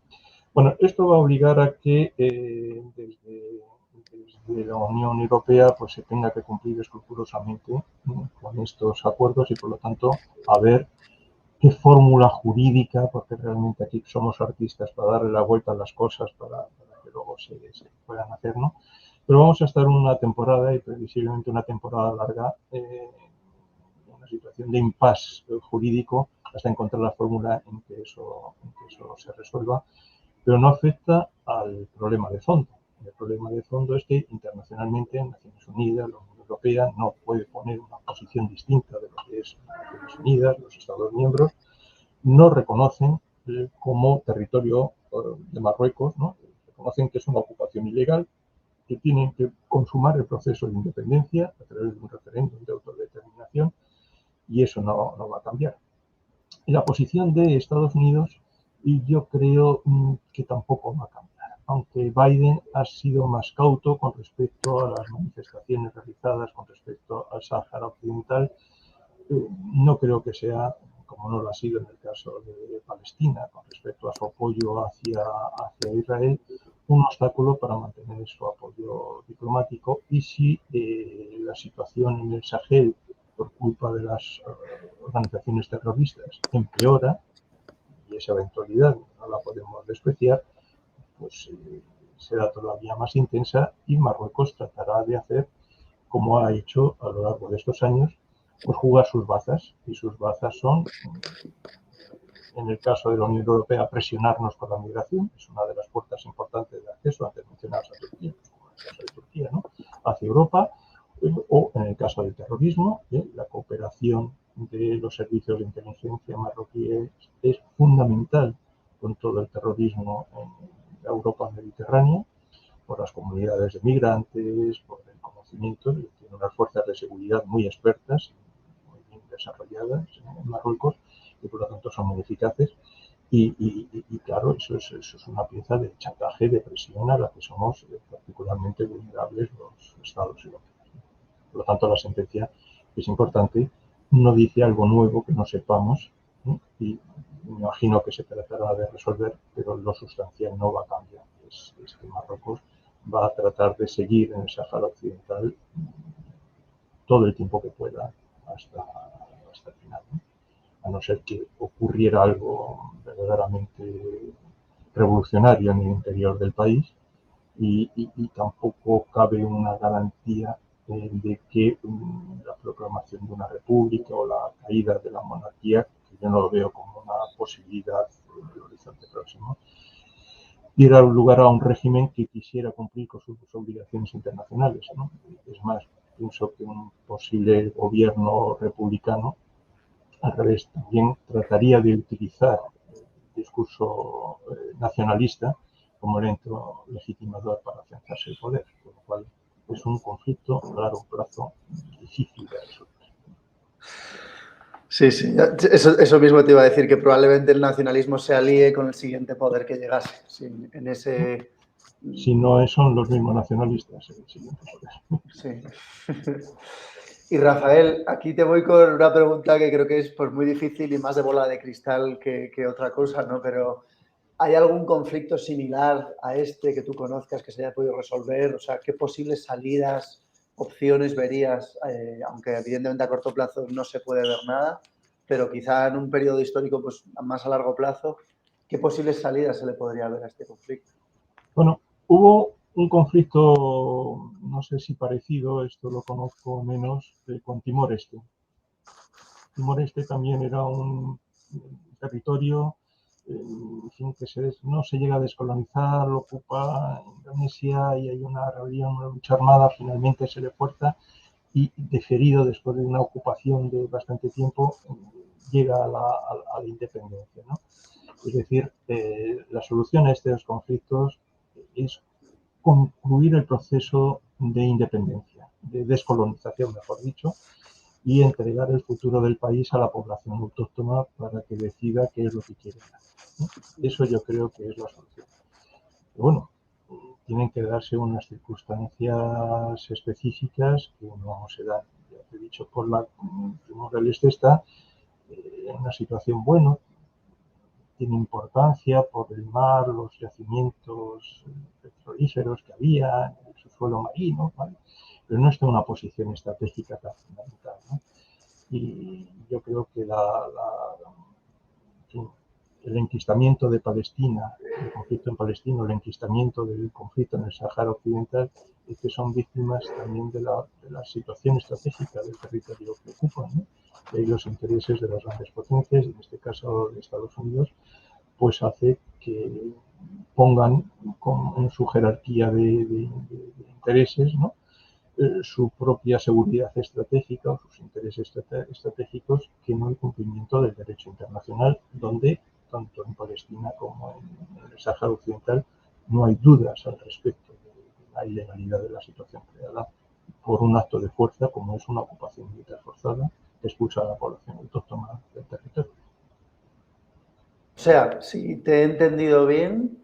Bueno, esto va a obligar a que desde la Unión Europea pues se tenga que cumplir escrupulosamente, ¿no?, con estos acuerdos, y por lo tanto a ver qué fórmula jurídica, porque realmente aquí somos artistas para darle la vuelta a las cosas para que luego se puedan hacer, ¿no? Pero vamos a estar una temporada, y previsiblemente una temporada larga, en una situación de impasse jurídico hasta encontrar la fórmula en que eso se resuelva, pero no afecta al problema de fondo. El problema de fondo es que internacionalmente Naciones Unidas, la Unión Europea, no puede poner una posición distinta de lo que es Naciones Unidas, los Estados miembros no reconocen como territorio de Marruecos, ¿no?, reconocen que es una ocupación ilegal, que tienen que consumar el proceso de independencia a través de un referéndum de autodeterminación, y eso no va a cambiar. Y la posición de Estados Unidos, y yo creo que tampoco va a cambiar, aunque Biden ha sido más cauto con respecto a las manifestaciones realizadas con respecto al Sáhara Occidental. No creo que sea, como no lo ha sido en el caso de Palestina, con respecto a su apoyo hacia Israel, un obstáculo para mantener su apoyo diplomático. Y si la situación en el Sahel, por culpa de las organizaciones terroristas, empeora, y esa eventualidad no la podemos despreciar, pues será todavía más intensa, y Marruecos tratará de hacer, como ha hecho a lo largo de estos años, pues jugar sus bazas, y sus bazas son, en el caso de la Unión Europea, presionarnos con la migración, es una de las puertas importantes de acceso, antes mencionadas a Turquía, pues como en el caso de Turquía, ¿no?, hacia Europa, o en el caso del terrorismo, la cooperación de los servicios de inteligencia marroquíes es fundamental con todo el terrorismo en la Europa mediterránea, por las comunidades de migrantes, por el conocimiento, tiene unas fuerzas de seguridad muy expertas, muy bien desarrolladas en Marruecos, y por lo tanto son muy eficaces. Y claro, eso es una pieza de chantaje, de presión a la que somos particularmente vulnerables los Estados europeos. Por lo tanto, la sentencia es importante, no dice algo nuevo que no sepamos, ¿no?, y me imagino que se tratará de resolver, pero lo sustancial no va a cambiar. Es que Marruecos va a tratar de seguir en el Sáhara Occidental todo el tiempo que pueda hasta el final, ¿no?, a no ser que ocurriera algo verdaderamente revolucionario en el interior del país, y tampoco cabe una garantía de que la proclamación de una república o la caída de la monarquía, que yo no lo veo como una posibilidad en el horizonte próximo, diera lugar a un régimen que quisiera cumplir con sus obligaciones internacionales, ¿no? Es más, pienso que un posible gobierno republicano, al revés, también trataría de utilizar el discurso nacionalista como elemento legitimador para afianzarse el poder, con lo cual es un conflicto a largo plazo difícil de resolver. Sí, sí, eso mismo te iba a decir, que probablemente el nacionalismo se alíe con el siguiente poder que llegase, sí, en ese... Si no son los mismos nacionalistas el siguiente poder. Sí. Y Rafael, aquí te voy con una pregunta que creo que es pues, muy difícil y más de bola de cristal que otra cosa, ¿no? Pero ¿hay algún conflicto similar a este que tú conozcas que se haya podido resolver? O sea, ¿qué posibles salidas, opciones verías? Aunque evidentemente a corto plazo no se puede ver nada, pero quizá en un periodo histórico pues, más a largo plazo, ¿qué posibles salidas se le podría ver a este conflicto? Bueno, hubo un conflicto, no sé si parecido, esto lo conozco menos, con Timor-Este. Timor-Este también era un territorio en fin, que no se llega a descolonizar, lo ocupa Indonesia y hay una rebelión, una lucha armada, finalmente se le fuerza y deferido después de una ocupación de bastante tiempo, llega a la independencia, ¿no? Es decir, la solución a estos conflictos es concluir el proceso de independencia, de descolonización, mejor dicho, y entregar el futuro del país a la población autóctona para que decida qué es lo que quiere hacer. Eso yo creo que es la solución. Pero bueno, tienen que darse unas circunstancias específicas que no se dan. Ya te he dicho, por la Timor-Leste está en una situación buena, tiene importancia por el mar, los yacimientos petrolíferos que había, el subsuelo marino, ¿vale? Pero no está en una posición estratégica tan fundamental, ¿no? Y yo creo que el enquistamiento de Palestina, el conflicto en Palestina, el enquistamiento del conflicto en el Sáhara Occidental, es que son víctimas también de la situación estratégica del territorio que ocupan, ¿no? De ahí los intereses de las grandes potencias, en este caso de Estados Unidos, pues hace que pongan en su jerarquía de intereses, ¿no? Su propia seguridad estratégica o sus intereses estratégicos que no el cumplimiento del derecho internacional, donde tanto en Palestina como en el Sáhara Occidental no hay dudas al respecto de la ilegalidad de la situación creada por un acto de fuerza como es una ocupación militar forzada que expulsa a la población autóctona del territorio. O sea, si te he entendido bien,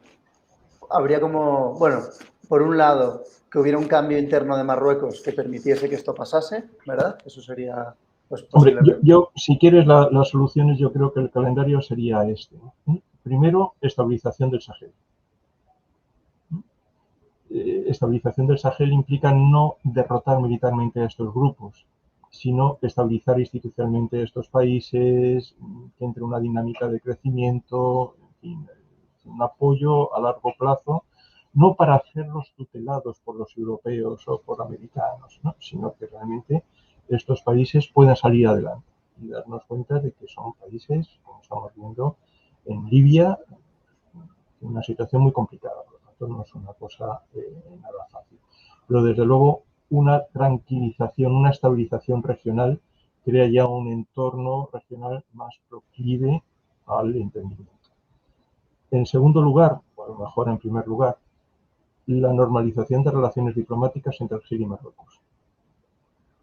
habría como, bueno, por un lado, que hubiera un cambio interno de Marruecos que permitiese que esto pasase, ¿verdad? Eso sería, pues, Hombre, posiblemente. si quieres las soluciones, yo creo que el calendario sería este, ¿no? Primero, estabilización del Sahel. Estabilización del Sahel implica no derrotar militarmente a estos grupos, sino estabilizar institucionalmente estos países, que entre una dinámica de crecimiento, en fin, un apoyo a largo plazo, no para hacerlos tutelados por los europeos o por americanos, ¿no? Sino que realmente estos países puedan salir adelante y darnos cuenta de que son países, como estamos viendo en Libia, en una situación muy complicada. Por lo tanto, no es una cosa nada fácil. Pero desde luego, una tranquilización, una estabilización regional crea ya un entorno regional más proclive al entendimiento. En segundo lugar, o a lo mejor en primer lugar, la normalización de relaciones diplomáticas entre Argelia y Marruecos.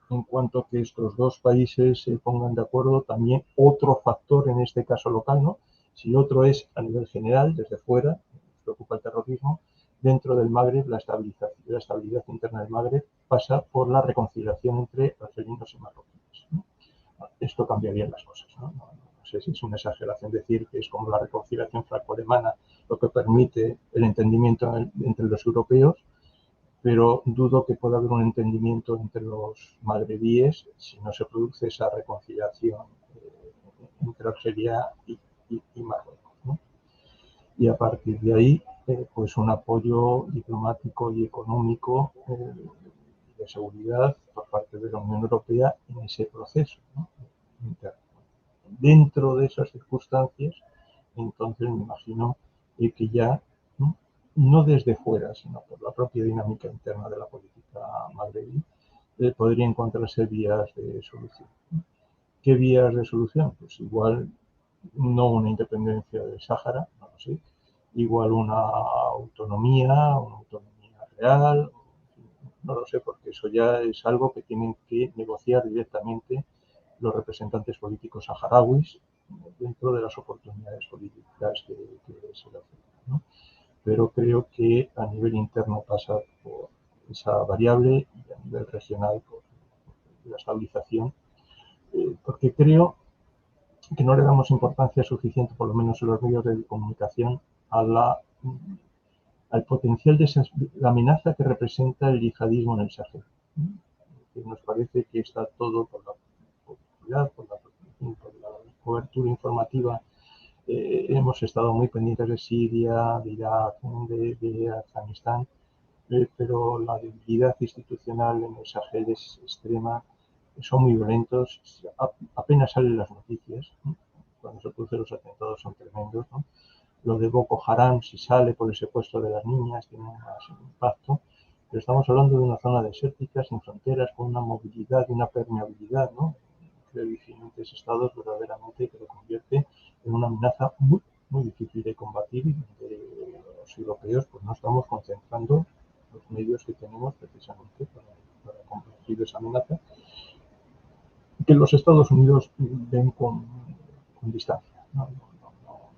En cuanto a que estos dos países se pongan de acuerdo, también otro factor, en este caso local, ¿no? Si otro es a nivel general, desde fuera, nos preocupa el terrorismo, dentro del Magreb, la estabilidad interna del Magreb pasa por la reconciliación entre argelinos y marroquíes, ¿no? Esto cambiaría las cosas, ¿no? No sé si es una exageración decir que es como la reconciliación franco-alemana lo que permite el entendimiento entre los europeos, pero dudo que pueda haber un entendimiento entre los magrebíes si no se produce esa reconciliación entre Argelia y Marruecos, ¿no? Y a partir de ahí, pues un apoyo diplomático y económico de seguridad por parte de la Unión Europea en ese proceso, ¿no? Dentro de esas circunstancias, entonces me imagino que ya, ¿no? No desde fuera, sino por la propia dinámica interna de la política magrebí, podría encontrarse vías de solución. ¿Qué vías de solución? Pues igual no una independencia del Sáhara, no lo sé, igual una autonomía real, no lo sé, porque eso ya es algo que tienen que negociar directamente los representantes políticos saharauis dentro de las oportunidades políticas que se le ofrecen, ¿no? Pero creo que a nivel interno pasa por esa variable y a nivel regional por la estabilización, porque creo que no le damos importancia suficiente, por lo menos en los medios de comunicación, al potencial de la amenaza que representa el yihadismo en el Sahel. Nos parece que está todo por la publicidad, por la cobertura informativa. Hemos estado muy pendientes de Siria, de Irak, de Afganistán, pero la debilidad institucional en el Sahel es extrema, son muy violentos, apenas salen las noticias, ¿no? Cuando se producen los atentados son tremendos, ¿no? Lo de Boko Haram, si sale por el secuestro de las niñas, tiene más impacto, pero estamos hablando de una zona desértica, sin fronteras, con una movilidad y una permeabilidad, ¿no?, entre diferentes estados verdaderamente que lo convierte en una amenaza muy, muy difícil de combatir y donde los europeos pues no estamos concentrando los medios que tenemos precisamente para combatir esa amenaza, que los Estados Unidos ven con distancia, ¿no?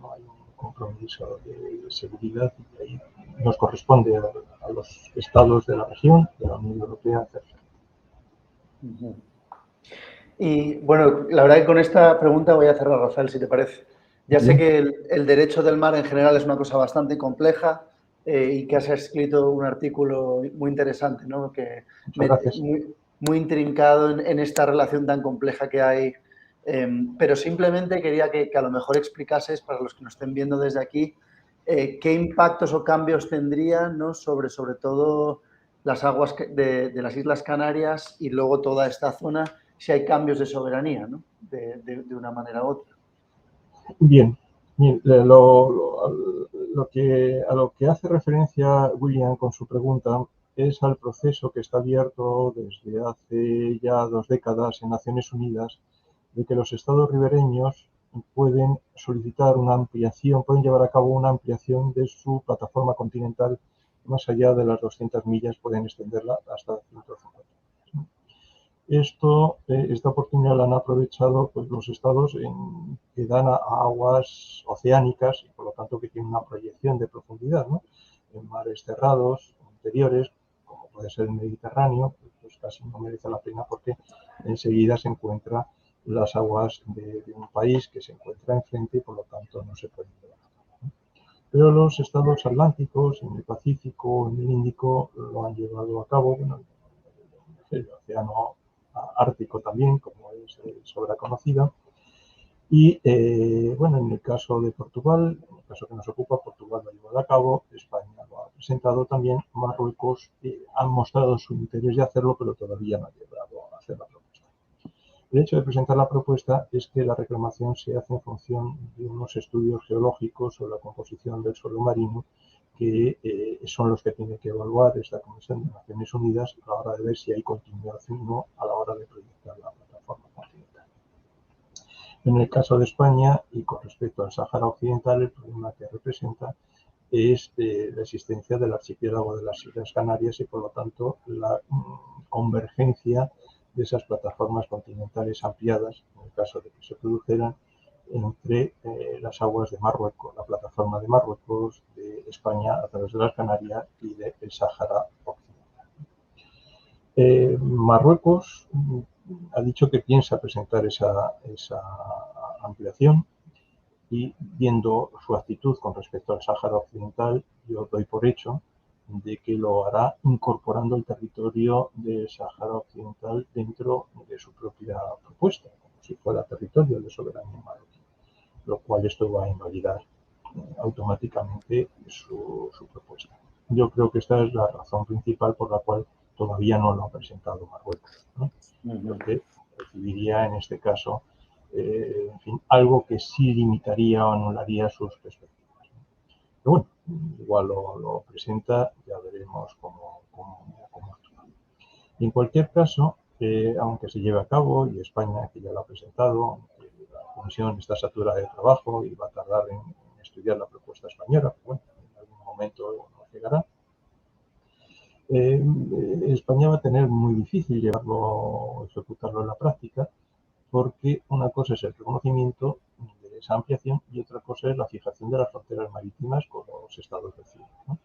No hay un compromiso de seguridad y ahí nos corresponde a los estados de la región, de la Unión Europea, hacerlo. Y bueno, la verdad que con esta pregunta voy a cerrar, Rafael, si te parece. Ya sé que el derecho del mar en general es una cosa bastante compleja y que has escrito un artículo muy interesante, ¿no?, que muy intrincado en esta relación tan compleja que hay. Pero simplemente quería que a lo mejor explicases, para los que nos estén viendo desde aquí, qué impactos o cambios tendrían, ¿no?, sobre todo las aguas de las Islas Canarias y luego toda esta zona, si hay cambios de soberanía, ¿no?, de una manera u otra. Bien, a lo que hace referencia William con su pregunta es al proceso que está abierto desde hace ya 2 décadas en Naciones Unidas, de que los estados ribereños pueden solicitar una ampliación, pueden llevar a cabo una ampliación de su plataforma continental más allá de las 200 millas, pueden extenderla hasta 150. Esta oportunidad la han aprovechado pues, los estados que dan a aguas oceánicas y por lo tanto que tienen una proyección de profundidad, ¿no?, en mares cerrados, interiores, como puede ser el Mediterráneo, pues casi no merece la pena porque enseguida se encuentra las aguas de un país que se encuentra enfrente y por lo tanto no se puede llevar a cabo, ¿no? Pero los estados atlánticos, en el Pacífico, en el Índico, lo han llevado a cabo, bueno, el océano Ártico también, como es sobra conocido. Y bueno, en el caso de Portugal, en el caso que nos ocupa, Portugal lo ha llevado a cabo, España lo ha presentado también, Marruecos han mostrado su interés de hacerlo, pero todavía no ha llegado a hacer la propuesta. El hecho de presentar la propuesta es que la reclamación se hace en función de unos estudios geológicos sobre la composición del suelo marino, que son los que tiene que evaluar esta Comisión de Naciones Unidas a la hora de ver si hay continuidad o no a la hora de proyectar la plataforma continental. En el caso de España, y con respecto al Sáhara Occidental, el problema que representa es la existencia del archipiélago de las Islas Canarias y, por lo tanto, la convergencia de esas plataformas continentales ampliadas, en el caso de que se produjeran, entre las aguas de Marruecos, la plataforma de Marruecos, de España a través de las Canarias y del Sáhara Occidental. Marruecos ha dicho que piensa presentar esa ampliación y, viendo su actitud con respecto al Sáhara Occidental, yo doy por hecho de que lo hará incorporando el territorio del Sáhara Occidental dentro de su propia propuesta, como si fuera territorio de soberanía marroquí, lo cual esto va a invalidar automáticamente su propuesta. Yo creo que esta es la razón principal por la cual todavía no lo ha presentado Marruecos, ¿no? Porque recibiría en este caso en fin, algo que sí limitaría o anularía sus perspectivas, ¿no? Pero bueno, igual lo presenta, ya veremos cómo actúa. Y en cualquier caso, aunque se lleve a cabo, y España que ya lo ha presentado, la Comisión está saturada de trabajo y va a tardar en estudiar la propuesta española, pero bueno, en algún momento nos llegará. España va a tener muy difícil ejecutarlo en la práctica, porque una cosa es el reconocimiento de esa ampliación y otra cosa es la fijación de las fronteras marítimas con los estados vecinos, ¿no?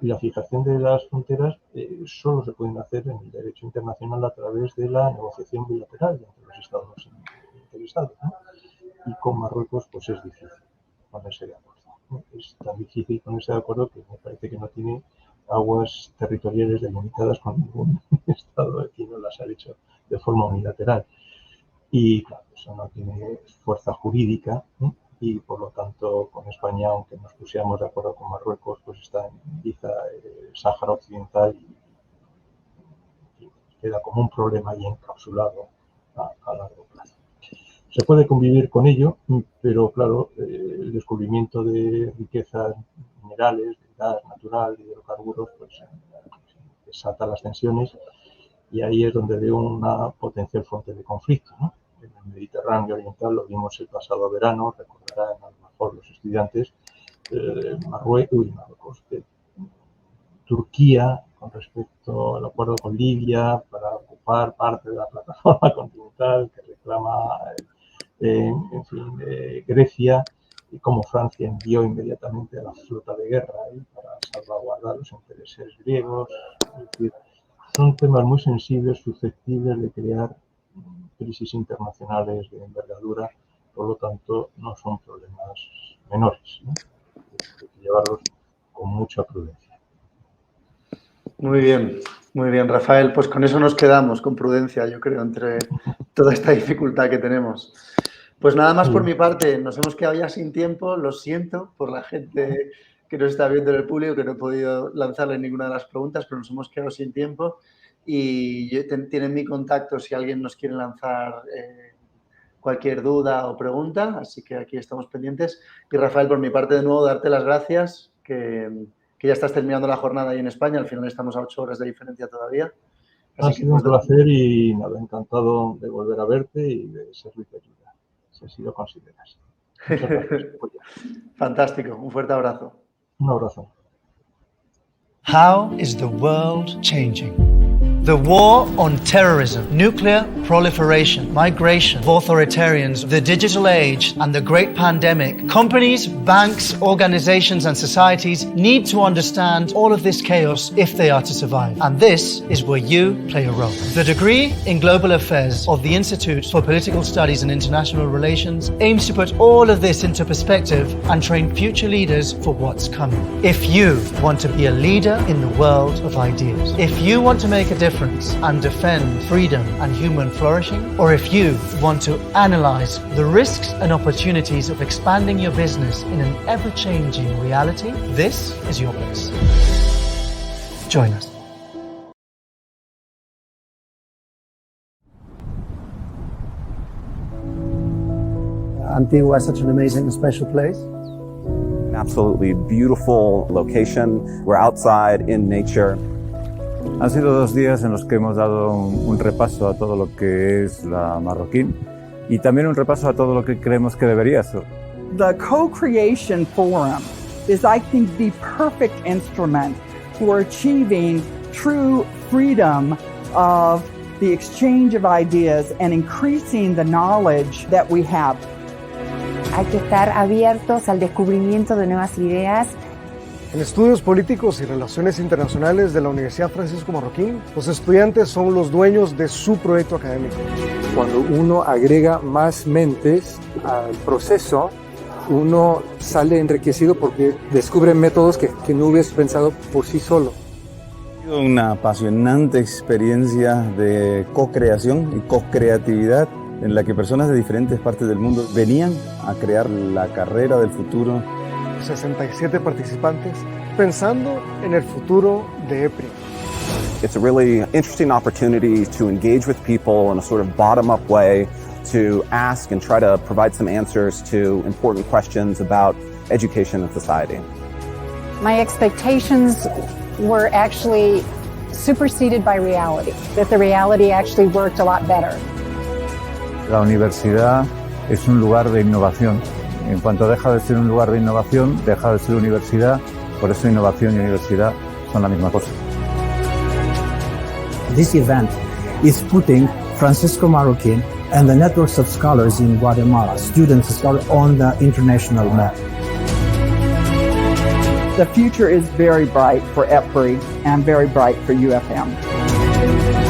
Y la fijación de las fronteras solo se pueden hacer en el derecho internacional a través de la negociación bilateral entre los estados interesados, ¿no? Y con Marruecos pues es difícil ponerse de acuerdo, ¿no? Es tan difícil ponerse de acuerdo que me parece que no tiene aguas territoriales delimitadas con ningún estado vecino, las ha hecho de forma unilateral. Y claro, eso no tiene fuerza jurídica, ¿eh? Y por lo tanto con España, aunque nos pusiéramos de acuerdo con Marruecos, pues está en Ibiza, Sáhara Occidental y queda como un problema ahí encapsulado a largo plazo. Se puede convivir con ello, pero claro, el descubrimiento de riquezas minerales, de gas natural, de hidrocarburos, pues desata las tensiones y ahí es donde veo una potencial fuente de conflicto, ¿no? En el Mediterráneo Oriental lo vimos el pasado verano, recordarán a lo mejor los estudiantes, Marruecos, Turquía con respecto al acuerdo con Libia para ocupar parte de la plataforma continental que reclama en fin, Grecia, y cómo Francia envió inmediatamente a la flota de guerra para salvaguardar los intereses griegos. Es decir, son temas muy sensibles, susceptibles de crear crisis internacionales de envergadura, por lo tanto no son problemas menores, ¿no? Hay que llevarlos con mucha prudencia. Muy bien, Rafael. Pues con eso nos quedamos, con prudencia, yo creo, entre toda esta dificultad que tenemos. Pues nada más por mi parte, nos hemos quedado ya sin tiempo, lo siento por la gente que nos está viendo en el público, que no he podido lanzarle ninguna de las preguntas, pero nos hemos quedado sin tiempo y tienen mi contacto si alguien nos quiere lanzar cualquier duda o pregunta, así que aquí estamos pendientes. Y Rafael, por mi parte de nuevo, darte las gracias, que ya estás terminando la jornada ahí en España, al final estamos a 8 horas de diferencia todavía. Ha sido un placer y nada, encantado de volver a verte y de servirte ayuda, si así lo consideras. Muchas gracias. Fantástico, un fuerte abrazo. Un abrazo. How is the world changing? The war on terrorism, nuclear proliferation, migration, authoritarians, the digital age, and the great pandemic. Companies, banks, organizations, and societies need to understand all of this chaos if they are to survive. And this is where you play a role. The degree in Global Affairs of the Institute for Political Studies and International Relations aims to put all of this into perspective and train future leaders for what's coming. If you want to be a leader in the world of ideas, if you want to make a difference and defend freedom and human flourishing, or if you want to analyze the risks and opportunities of expanding your business in an ever-changing reality, this is your place. Join us. Antigua is such an amazing and special place. An absolutely beautiful location. We're outside in nature. Han sido 2 días en los que hemos dado un repaso a todo lo que es la Marroquín y también un repaso a todo lo que creemos que debería ser. The Co-Creation Forum is, I think, the perfect instrument for achieving true freedom of the exchange of ideas and increasing the knowledge that we have. Hay que estar abiertos al descubrimiento de nuevas ideas. En Estudios Políticos y Relaciones Internacionales de la Universidad Francisco Marroquín, los estudiantes son los dueños de su proyecto académico. Cuando uno agrega más mentes al proceso, uno sale enriquecido porque descubre métodos que no hubiese pensado por sí solo. Ha sido una apasionante experiencia de co-creación y co-creatividad en la que personas de diferentes partes del mundo venían a crear la carrera del futuro. 67 participantes pensando en el futuro de EPRI. It's a really interesting opportunity to engage with people in a sort of bottom-up way, to ask and try to provide some answers to important questions about education and society. My expectations were actually superseded by reality, that the reality actually worked a lot better. La universidad es un lugar de innovación. En cuanto deja de ser un lugar de innovación, deja de ser universidad, por eso innovación y universidad son la misma cosa. This event is putting Francisco Marroquín and the networks of scholars in Guatemala, students scholars on the international map. The future is very bright for EPRI and very bright for UFM.